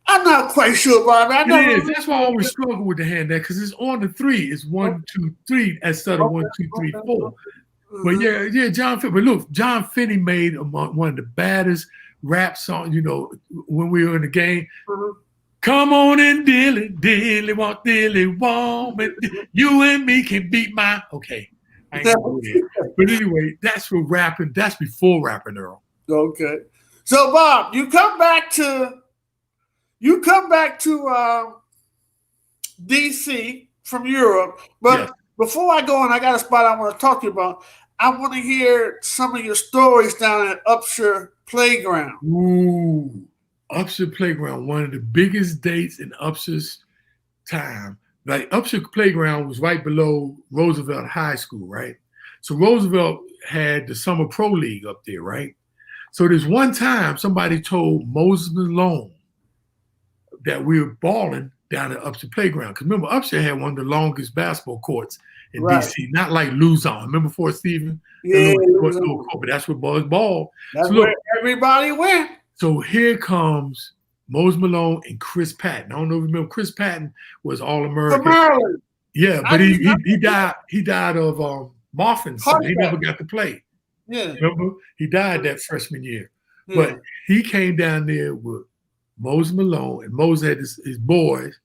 A: I'm not quite sure about it.
B: It is. That's why I always struggle with the hand dance, because it's on the 3. It's 1, 2, 3 instead of 1, 2, 3, 4. But yeah, John Finney. But look, John Finney made one of the baddest rap songs, when we were in the game. Come on and dilly, walk, you and me can beat my. Okay, I ain't gonna go there. But anyway, that's what rapping. That's before rapping, Earl.
A: Okay, so Bob, you come back to DC from Europe, but
B: Yes.
A: Before I go on, I got a spot I want to talk to you about. I want to hear some of your stories down at Upshur Playground.
B: Ooh, Upshur Playground, one of the biggest dates in Upshur's time. Like Upshur Playground was right below Roosevelt High School, right? So Roosevelt had the Summer Pro League up there, right? So there's one time somebody told Moses Malone that we were balling down at Upshur Playground. Because remember, Upshur had one of the longest basketball courts in DC, not like Luzon. Remember Fort Stephen?
A: Yeah,
B: but that's where boys ball.
A: That's
B: so look,
A: where everybody went.
B: So here comes Moses Malone and Chris Patton. I don't know if you remember. Chris Patton was All-American.
A: Maryland.
B: Yeah, but he died of Marfan. So he never got to play.
A: Yeah.
B: Remember? He died that freshman year. Yeah. But he came down there with Moses Malone, and Moses had his boys,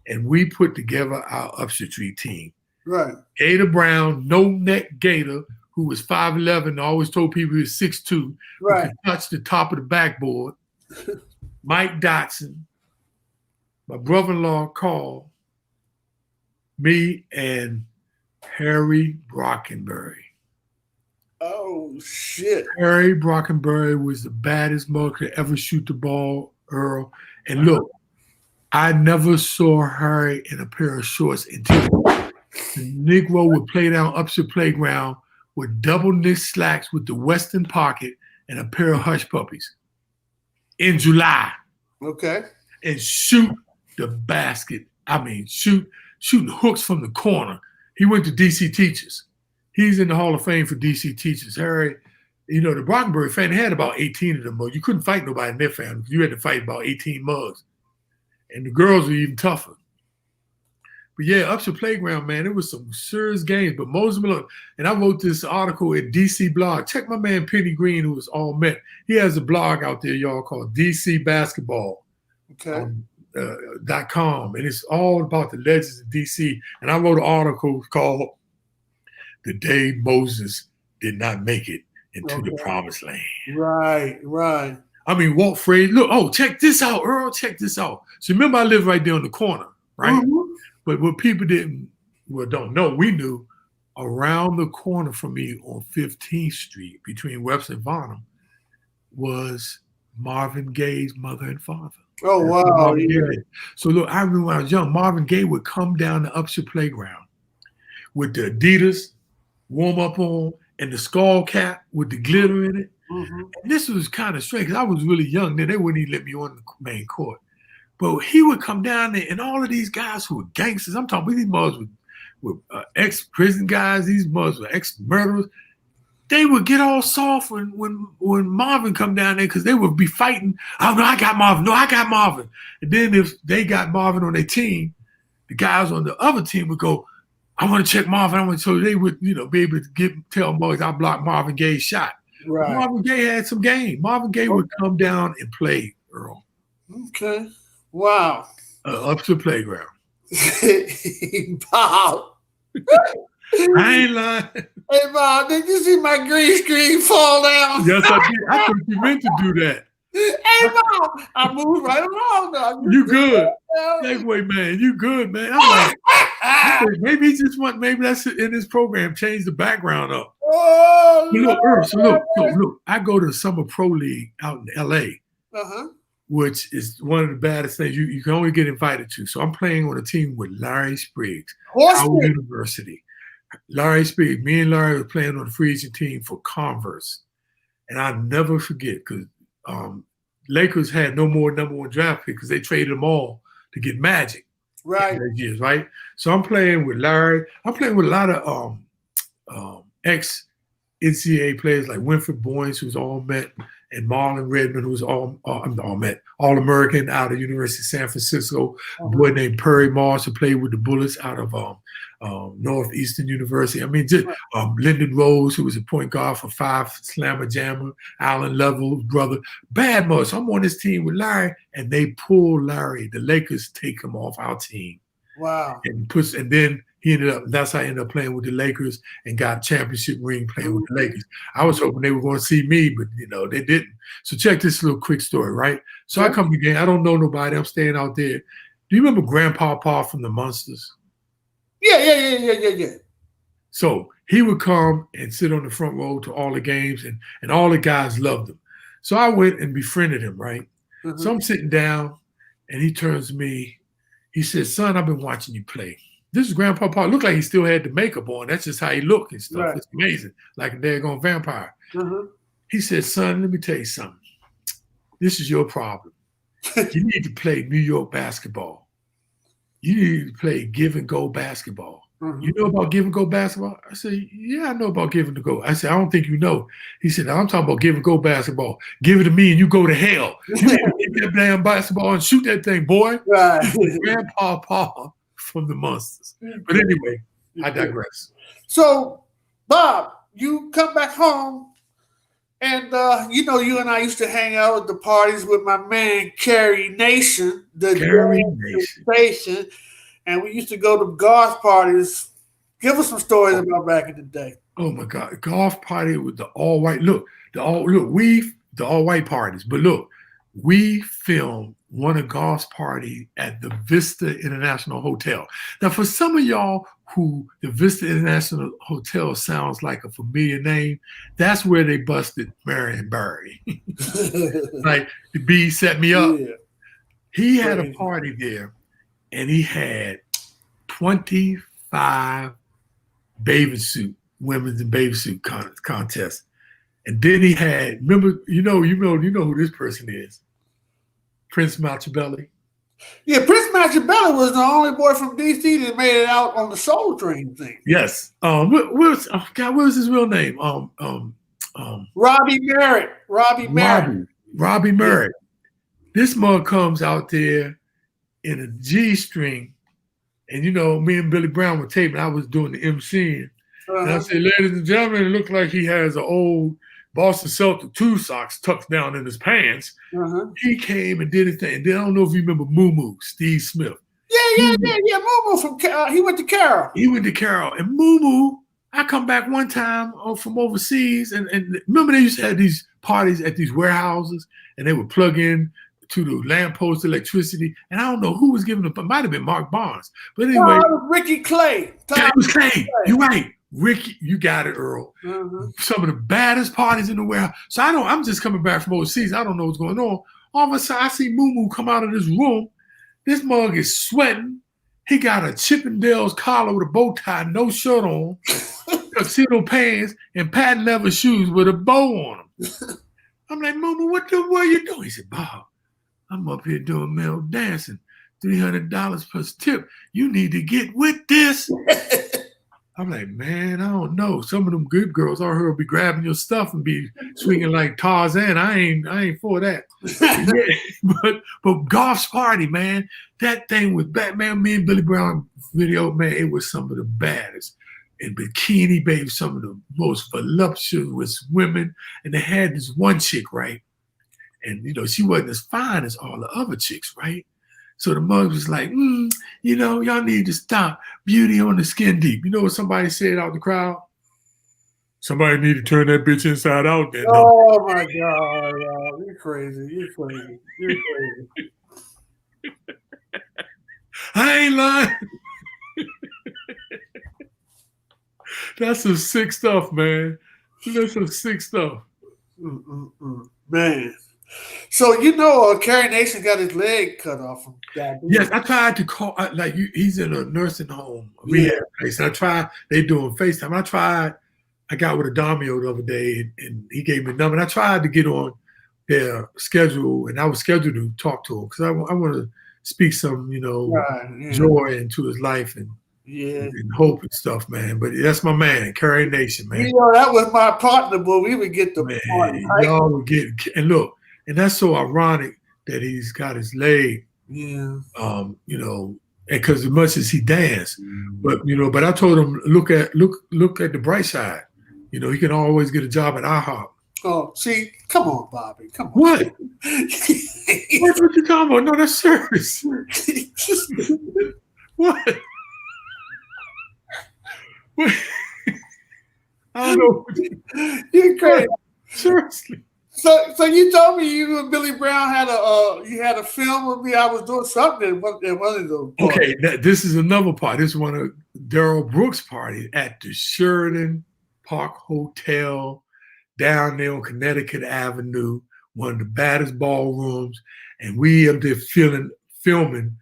B: and we put together our Upshur Street team.
A: Right.
B: Gator Brown, no-neck Gator, who was 5'11", always told people he was 6'2",
A: right,
B: who could touch the top of the backboard. Mike Dotson, my brother-in-law Carl, me, and Harry Brockenberry.
A: Oh, shit.
B: Harry Brockenberry was the baddest mother to ever shoot the ball, Earl. And look, I never saw Harry in a pair of shorts until the Negro would play down Upshur Playground with double knit slacks with the Western pocket and a pair of hush puppies in July.
A: Okay.
B: And shoot the basket. I mean, shooting hooks from the corner. He went to DC Teachers. He's in the Hall of Fame for DC Teachers. Harry, the Brockenberry family had about 18 of them, but you couldn't fight nobody in their family. You had to fight about 18 mugs. And the girls were even tougher. But yeah, Upshur Playground, man, it was some serious games. But Moses Malone, and I wrote this article at DC Blog. Check my man Penny Green, who was all Met. He has a blog out there, y'all, called DC Basketball.
A: Okay.
B: .com, and it's all about the legends of DC. And I wrote an article called "The Day Moses Did Not Make It into the Promised Land."
A: Right, right.
B: I mean, Walt Frazier. Look, check this out, Earl. Check this out. So remember, I live right there on the corner, right? Mm-hmm. But what people don't know, we knew around the corner from me on 15th Street between Webster and Varnum was Marvin Gaye's mother and father.
A: Oh,
B: That's what
A: wow.
B: Marvin Gaye
A: Yeah.
B: did. So look, I remember when I was young, Marvin Gaye would come down the Upshur playground with the Adidas warm up on and the skull cap with the glitter in it.
A: Mm-hmm.
B: And this was kind of strange because I was really young then. They wouldn't even let me on the main court. But he would come down there and all of these guys who were gangsters, I'm talking about these mothers with ex-prison guys, these mothers were ex-murderers. They would get all soft when Marvin come down there because they would be fighting. Oh, no, I got Marvin. No, I got Marvin. And then if they got Marvin on their team, the guys on the other team would go, I want to check Marvin. So they would, be able to tell boys I blocked Marvin Gaye's shot.
A: Right.
B: Marvin Gaye had some game. Marvin Gaye would come down and play, Earl.
A: Okay. Wow.
B: Up to the playground.
A: Bob.
B: I ain't lying.
A: Hey, Bob, did you see my green screen fall down?
B: Yes, I did. I thought you meant to do that.
A: Hey, Bob, I moved right along now.
B: You good. Segway, man. You good, man. I'm like, maybe he just maybe that's in this program, change the background up.
A: Oh,
B: look, Earl, look, I go to Summer Pro League out in LA, which is one of the baddest things you can only get invited to. So I'm playing on a team with Larry Spriggs, Howard University. Larry Spriggs, me and Larry were playing on the free agent team for Converse. And I'll never forget because Lakers had no more number one draft pick because they traded them all to get Magic.
A: Right.
B: Years, right? So I'm playing with Larry. I'm playing with a lot of ex-NCAA players like Winfred Boyens, who's all-Met, and Marlon Redmond, who's all-Met, All-American out of University of San Francisco. A boy named Perry Moss, who played with the Bullets out of Northeastern University. I mean, just Lyndon Rose, who was a point guard for 5 Slammer Jammer, Allen Level's brother. Bad mother. So I'm on this team with Larry, and they pull Larry. The Lakers take him off our team.
A: Wow.
B: And then that's how I ended up playing with the Lakers and got a championship ring playing with the Lakers. I was hoping they were going to see me, but they didn't. So check this little quick story, right? So I come again. I don't know nobody. I'm staying out there. Do you remember Grandpa Pa from the Munsters?
A: Yeah.
B: So he would come and sit on the front row to all the games, and all the guys loved him. So I went and befriended him, right? So I'm sitting down, and he turns to me. He says, son, I've been watching you play. This is Grandpa Pa. Looked like he still had the makeup on. That's just how he looked and stuff. Right. It's amazing, like a daggone vampire. He said, son, let me tell you something. This is your problem. You need to play New York basketball. You need to play give and go basketball. You know about give and go basketball? I said, yeah, I know about give and go. I said, I don't think you know. He said, I'm talking about give and go basketball. Give it to me and you go to hell. You need to get that damn basketball and shoot that thing, boy. Right. Grandpa Pa from the Munsters. But anyway, I digress.
A: So, Bob, you come back home and, you and I used to hang out at the parties with my man, Carrie Nation, and we used to go to golf parties. Give us some stories about back in the day.
B: Oh my God, golf party with the all white. Look, the all white parties. But look, we filmed one of golf's party at the Vista International Hotel. Now, for some of y'all who the Vista International Hotel sounds like a familiar name, that's where they busted Marion Barry. Like the B set me up. Yeah. He had a party there. And he had 25 women's and bathing suit contests. And then he had, you know who this person is. Prince Machiavelli.
A: Yeah, Prince Machiavelli was the only boy from DC that made it out on the Soul Train thing.
B: Yes. What was his real name?
A: Robbie Merritt.
B: Robbie Merritt. This mug comes out there in a G-string, and me and Billy Brown were taping. I was doing the emceeing, and I said, "Ladies and gentlemen, it looked like he has an old Boston Celtic 2 socks tucked down in his pants." He came and did his thing. And then I don't know if you remember Moo Steve Smith.
A: Yeah. Moo from he went to Carroll.
B: And Moo. I come back one time from overseas, and remember they used to have these parties at these warehouses, and they would plug in to the lamppost electricity, and I don't know who was giving them. It might have been Mark Barnes, but anyway,
A: Ricky Clay.
B: It was Clay. You're right, Ricky. You got it, Earl. Some of the baddest parties in the warehouse. So I'm just coming back from overseas. I don't know what's going on. All of a sudden, I see Moo Moo come out of this room. This mug is sweating. He got a Chippendales collar with a bow tie, no shirt on, tuxedo pants, and patent leather shoes with a bow on them. I'm like, Moo Moo, what are you doing? He said, Bob, I'm up here doing male dancing, $300 plus tip. You need to get with this. I'm like, man, I don't know. Some of them good girls I heard be grabbing your stuff and be swinging like Tarzan. I ain't for that. Yeah, but Golf's Party, man, that thing with Batman, me and Billy Brown video, man, it was some of the baddest. And Bikini Babe, some of the most voluptuous women. And they had this one chick, right? And, you know, she wasn't as fine as all the other chicks, right? So the mug was like, you know, y'all need to stop. Beauty on the skin deep. You know what somebody said out the crowd? Somebody need to turn that bitch inside out then.
A: Oh my God, you're crazy. You're crazy. You're crazy.
B: I ain't lying. That's some sick stuff, man. That's some sick stuff.
A: Man. So, you know, Carrie Nation got his leg cut off from diabetes.
B: Yes, I tried to call, he's in a nursing home, rehab place. And I tried, they doing FaceTime. I got with Adamio the other day and he gave me a number. And I tried to get on their schedule and I was scheduled to talk to him because I want to speak some, you know, joy into his life and hope and stuff, man. But that's my man, Carrie Nation, man.
A: You know, that was my partner, but we would get the party.
B: Y'all would get, and look, and that's so ironic that he's got his leg,
A: you
B: know, because as much as he danced, but you know, but I told him look at the bright side. You know, he can always get a job at IHOP.
A: Oh, see, come on, Bobby, come on.
B: What? What you talking about? No, that's serious. What? What? I don't know.
A: You're crazy.
B: Seriously.
A: So you told me you and Billy Brown had a film with me. I was doing something at one of those.
B: Okay, this is another part. This is one of Darryl Brooks' party at the Sheridan Park Hotel down there on Connecticut Avenue, one of the baddest ballrooms, and we up there filming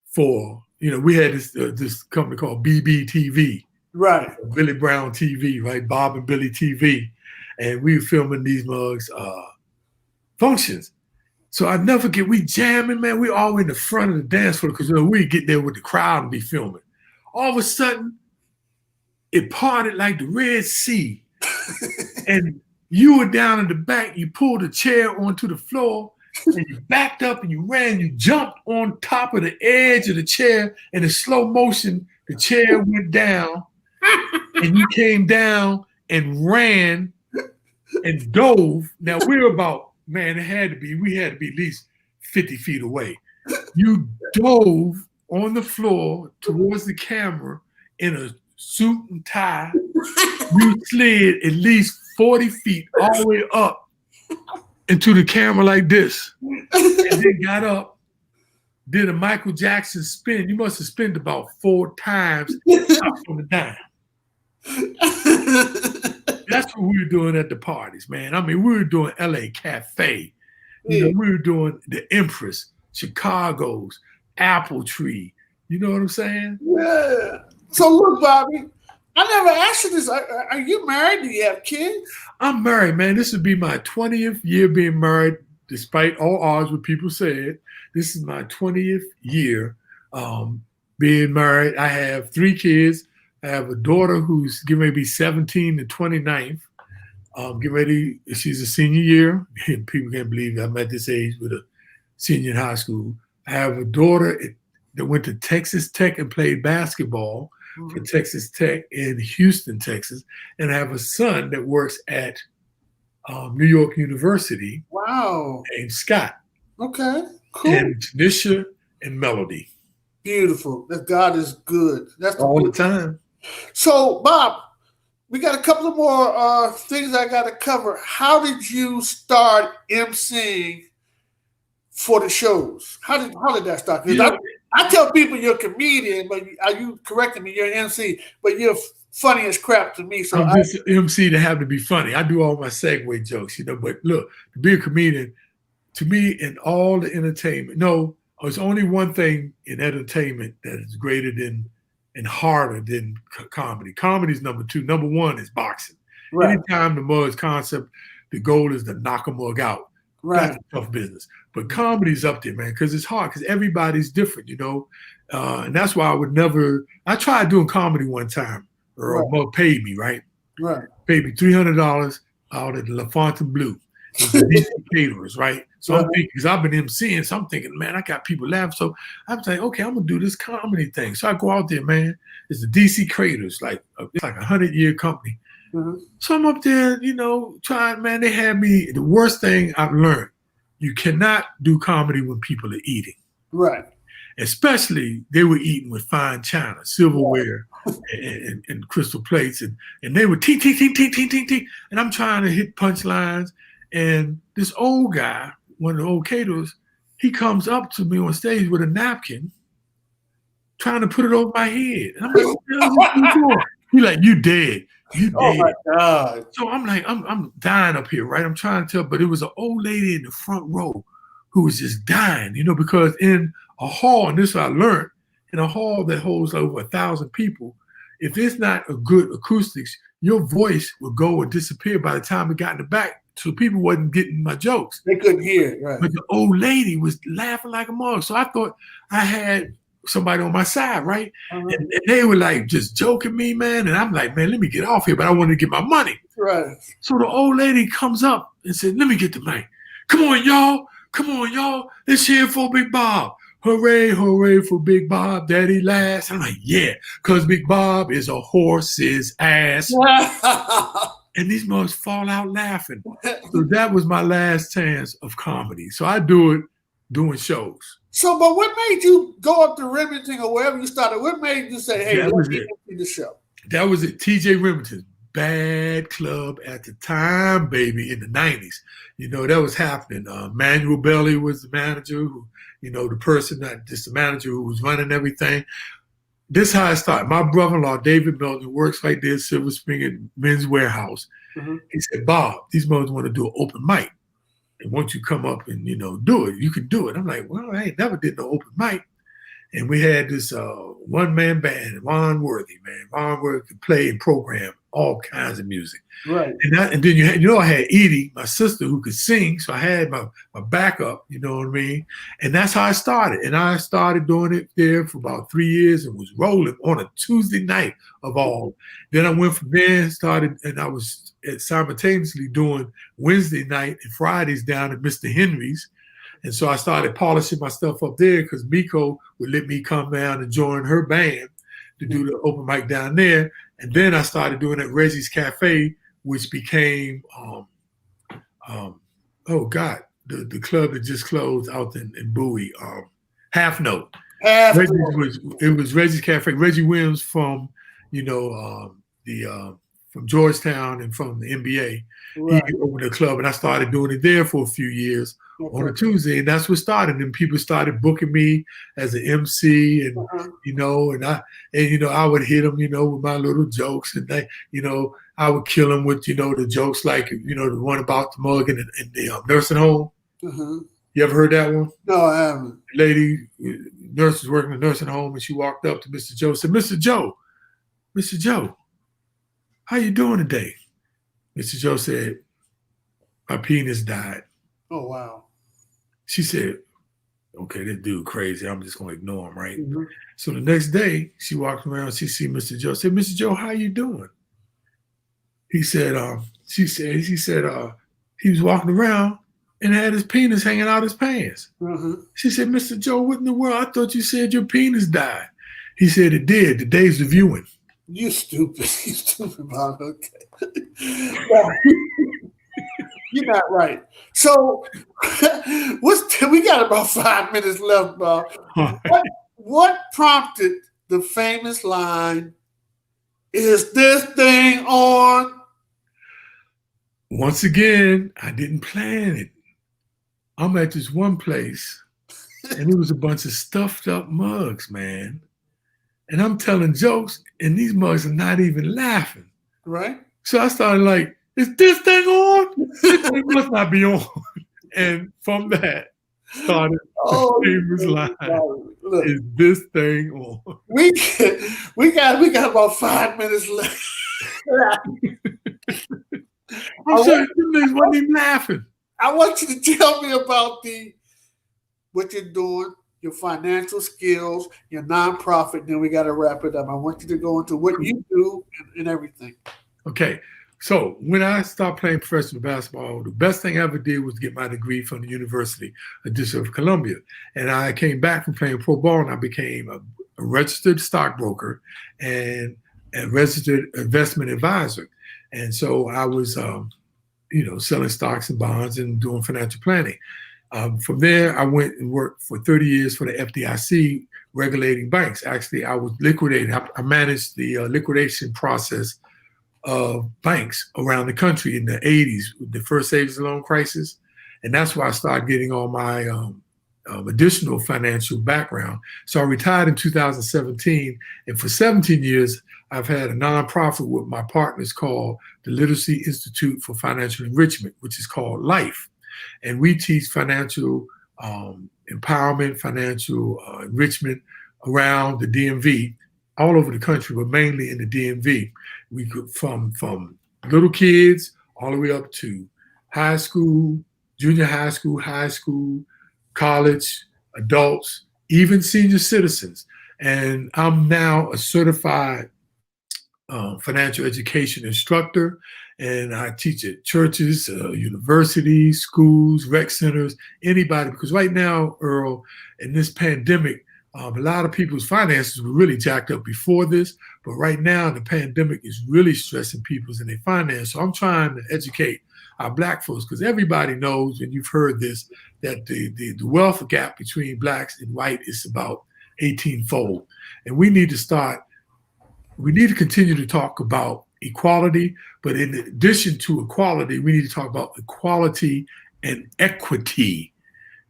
B: for, you know, we had this company called BBTV,
A: right?
B: Billy Brown TV, right? Bob and Billy TV. And we were filming these mugs functions. So I never forget, we jamming, man. We all in the front of the dance floor because, you know, we get there with the crowd and be filming. All of a sudden, it parted like the Red Sea. And you were down in the back, you pulled a chair onto the floor, and you backed up and you ran, you jumped on top of the edge of the chair, and in slow motion, the chair went down, and you came down and ran and dove. Now we're about, man, we had to be at least 50 feet away. You dove on the floor towards the camera in a suit and tie. You slid at least 40 feet all the way up into the camera like this. And then got up, did a Michael Jackson spin. You must have spinned about 4 times on the dime. That's what we were doing at the parties, man. I mean, we were doing LA Cafe. You know, we were doing the Empress, Chicago's, Apple Tree. You know what I'm saying?
A: Yeah. So look, Bobby, I never asked you this. Are you married? Do you have kids?
B: I'm married, man. This would be my 20th year being married, despite all odds what people said. This is my 20th year being married. I have 3 kids. I have a daughter who's getting ready to be 17 the 29th. She's a senior year. People can't believe I'm at this age with a senior in high school. I have a daughter that went to Texas Tech and played basketball for Texas Tech in Houston, Texas. And I have a son that works at New York University.
A: Wow.
B: Named Scott.
A: Okay, cool.
B: And Tanisha and Melody.
A: Beautiful. That God is good. That's
B: all the time.
A: So, Bob, we got a couple of more things I got to cover. How did you start emceeing for the shows? How did that start? I tell people you're a comedian, but are you correcting me? You're an MC, but you're funny as crap to me. So
B: I'm just an MC to have to be funny. I do all my segue jokes, you know. But look, to be a comedian, to me, in all the entertainment, no, there's only one thing in entertainment that is greater than and harder than comedy. Comedy is number two. Number one is boxing.
A: Right.
B: Anytime the mug's concept, the goal is to knock a mug out.
A: Right.
B: That's a tough business. But comedy's up there, man, because it's hard, because everybody's different, you know. And that's why I would never, I tried doing comedy one time. Earl Mug paid me, right?
A: Right.
B: Paid me $300 out at the LaFontainebleau. It was the DC caterers, right? So I'm thinking, because I've been emceeing, so I'm thinking, man, I got people laughing. So I'm saying, okay, I'm gonna do this comedy thing. So I go out there, man. It's the DC caterers, it's like a 100-year company. So I'm up there, you know, trying, man. They had me. The worst thing I've learned: you cannot do comedy when people are eating.
A: Right.
B: Especially they were eating with fine china, silverware, and crystal plates, and they were ting ting ting ting ting ting ting, and I'm trying to hit punchlines, and this old guy, one of the old caterers, he comes up to me on stage with a napkin, trying to put it over my head, and I'm like, what the hell is this doing? He's like, you dead. You dead.
A: Oh my God.
B: So I'm like, I'm dying up here, right? I'm trying to tell, but it was an old lady in the front row who was just dying, you know, because in a hall, and this is what I learned, in a hall that holds over 1,000 people, if it's not a good acoustics, your voice will go and disappear by the time it got in the back. So people wasn't getting my jokes.
A: They couldn't hear it, right?
B: But the old lady was laughing like a mug. So I thought I had somebody on my side, right? And they were like just joking me, man. And I'm like, man, let me get off here, but I wanted to get my money.
A: Right.
B: So the old lady comes up and said, let me get the mic. Come on, y'all. Come on, y'all. Let's cheer for Big Bob. Hooray, hooray for Big Bob, daddy last. I'm like, yeah, because Big Bob is a horse's ass. And these mugs fall out laughing. So that was my last chance of comedy. So I do it doing shows.
A: So, but what made you go up to Remington or wherever you started? What made you say, hey, let me see the show?
B: That was it. TJ Remington. Bad club at the time, baby, in the 90s. You know, that was happening. Manuel Belly was the manager, who, you know, the person, not just the manager who was running everything. This is how I started. My brother-in-law, David Melton, works right there at Silver Spring at Men's Warehouse. He said, Bob, these mothers want to do an open mic. And once you come up and, you know, do it, you can do it. I'm like, well, I ain't never did no open mic. And we had this one-man band, Ron Worthy, man. Ron Worthy could play and program all kinds of music.
A: Right.
B: And then I had Edie, my sister, who could sing. So I had my backup, you know what I mean? And that's how I started. And I started doing it there for about 3 years and was rolling on a Tuesday night of all. Then I went from there and started, and I was simultaneously doing Wednesday night and Fridays down at Mr. Henry's. And so I started polishing my stuff up there because Miko would let me come down and join her band to do the open mic down there. And then I started doing it at Reggie's Cafe, which became, the club that just closed out in Bowie, Half Note. It was Reggie's Cafe. Reggie Williams from, you know, from Georgetown and from the NBA. Right. He opened a club, and I started doing it there for a few years on a Tuesday, and that's what started. And people started booking me as an MC, and you know, and I would hit them, you know, with my little jokes, and they, you know, I would kill them with, you know, the jokes like, you know, the one about the mug in the nursing home. You ever heard that one?
A: No, I haven't.
B: The lady, nurse was working in the nursing home, and she walked up to Mr. Joe and said, Mr. Joe, how you doing today? Mr. Joe said, my penis died.
A: Oh, wow.
B: She said, okay, this dude crazy. I'm just going to ignore him, right? So the next day, she walked around, she see Mr. Joe, said, Mr. Joe, how you doing? He said, he was walking around and had his penis hanging out his pants. She said, Mr. Joe, what in the world? I thought you said your penis died. He said, it did. Today's the viewing.
A: You stupid. You stupid, Bob. Okay. You're not right. So we got about 5 minutes left, Bob. What prompted the famous line, is this thing on?
B: Once again, I didn't plan it. I'm at this one place, and it was a bunch of stuffed up mugs, man. And I'm telling jokes, and these mugs are not even laughing.
A: Right.
B: So I started like, is this thing on? This thing must not be on. And from that started the
A: Oh,
B: famous line,
A: look,
B: is this thing on?
A: we got about 5 minutes left.
B: I'm sure you niggas wasn't even laughing.
A: I want you to tell me about what you're doing, your financial skills, your nonprofit. Then we got to wrap it up. I want you to go into what you do and everything.
B: Okay. So when I stopped playing professional basketball, the best thing I ever did was get my degree from the University of District of Columbia. And I came back from playing pro ball and I became a registered stockbroker and a registered investment advisor. And so I was, selling stocks and bonds and doing financial planning. From there, I went and worked for 30 years for the FDIC regulating banks. Actually, I was liquidating. I managed the liquidation process of banks around the country in the 80s, the first savings and loan crisis. And that's why I started getting all my additional financial background. So I retired in 2017. And for 17 years, I've had a nonprofit with my partners called the Literacy Institute for Financial Enrichment, which is called LIFE. And we teach financial empowerment, financial enrichment around the DMV, all over the country, but mainly in the DMV. We could from little kids all the way up to high school, junior high school, college, adults, even senior citizens. And I'm now a certified financial education instructor, and I teach at churches, universities, schools, rec centers, anybody. Because right now, Earl, in this pandemic, a lot of people's finances were really jacked up before this, but right now the pandemic is really stressing people's in their finance. So I'm trying to educate our Black folks, because everybody knows, and you've heard this, that the wealth gap between Blacks and white is about 18-fold. And we need to continue to talk about equality, but in addition to equality, we need to talk about equality and equity.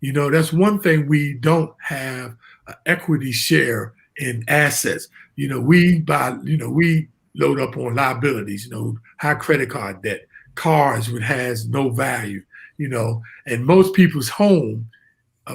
B: That's one thing we don't have, an equity share in assets. We load up on liabilities, high credit card debt, cars which has no value, and most people's home,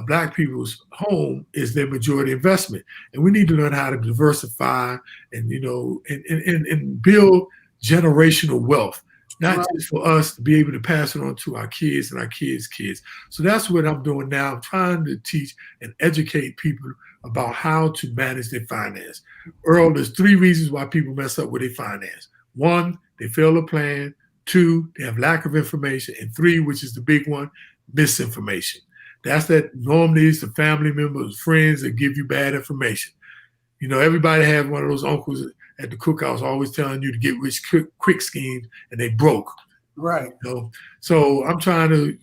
B: Black people's home, is their majority investment. And we need to learn how to diversify and, and build generational wealth, not just for us to be able to pass it on to our kids and our kids' kids. So that's what I'm doing now. I'm trying to teach and educate people about how to manage their finance. Earl, there's 3 reasons why people mess up with their finance. 1, they fail to plan. 2, they have lack of information. And 3, which is the big one, misinformation. That's that normally it's the family members, friends that give you bad information. Everybody has one of those uncles at the cookhouse always telling you to get rich quick schemes, and they broke.
A: Right.
B: So I'm trying to,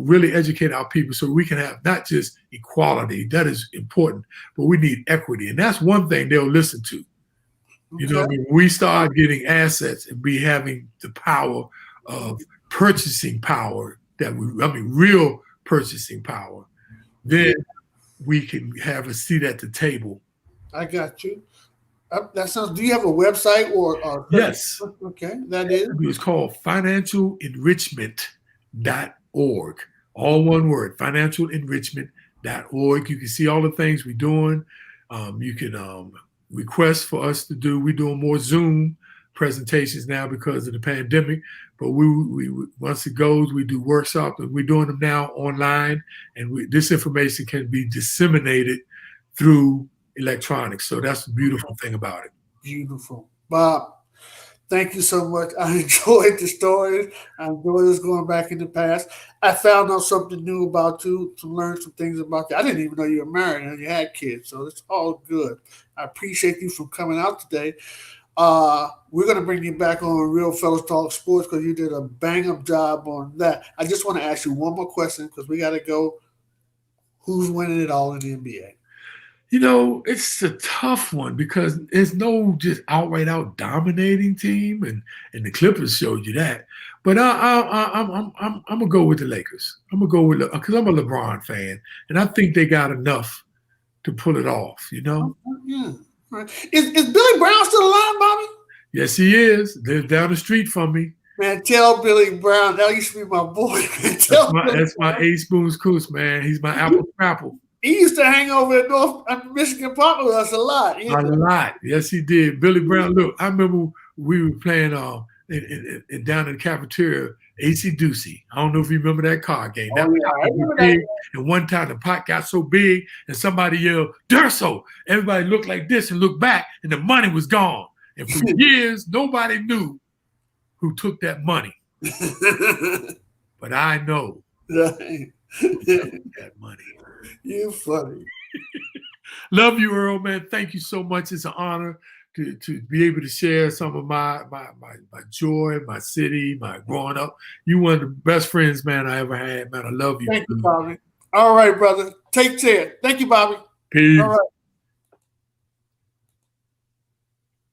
B: really educate our people so we can have not just equality, that is important, but we need equity. And that's one thing they'll listen to. Okay. We start getting assets and be having the power of purchasing power real purchasing power, then we can have a seat at the table.
A: I got you. That sounds. Do you have a website or?
B: Yes.
A: Okay, that is.
B: It's called financialenrichment.org. All one word, financialenrichment.org. You can see all the things we're doing. You can request for us to do. We're doing more Zoom presentations now because of the pandemic. But we once it goes, we do workshops, and we're doing them now online. And this information can be disseminated through electronics. So that's the beautiful thing about it.
A: Beautiful. Bob, thank you so much. I enjoyed the stories. I enjoyed us going back in the past. I found out something new about you, to learn some things about you. I didn't even know you were married and you had kids. So it's all good. I appreciate you for coming out today. We're going to bring you back on Real Fellas Talk Sports because you did a bang-up job on that. I just want to ask you one more question because we got to go. Who's winning it all in the NBA?
B: It's a tough one because there's no just outright out dominating team, and the Clippers showed you that. But I'm gonna go with the Lakers. I'm gonna go with because I'm a LeBron fan, and I think they got enough to pull it off.
A: Yeah. Right. Is Billy Brown still alive, Bobby?
B: Yes, he is. They're down the street from me.
A: Man, tell Billy Brown. That used to be my boy.
B: That's my Eight Spoons Coos, man. He's my apple crapple.
A: He used to hang over at North Michigan Park with us a lot.
B: A lot. Yes, he did. Billy Brown. Look, I remember we were playing down in the cafeteria, AC Doocy. I don't know if you remember that card game. That was big. And one time the pot got so big and somebody yelled, "Darryl!" Everybody looked like this and looked back, and the money was gone. And for years, nobody knew who took that money. But I know who took that money.
A: You funny.
B: Love you, Earl, man. Thank you so much. It's an honor to be able to share some of my joy, my city, my growing up. You one of the best friends, man, I ever had, man. I love you.
A: Thank you, Bobby. All right, brother. Take care. Thank you, Bobby.
B: Peace.
A: All right.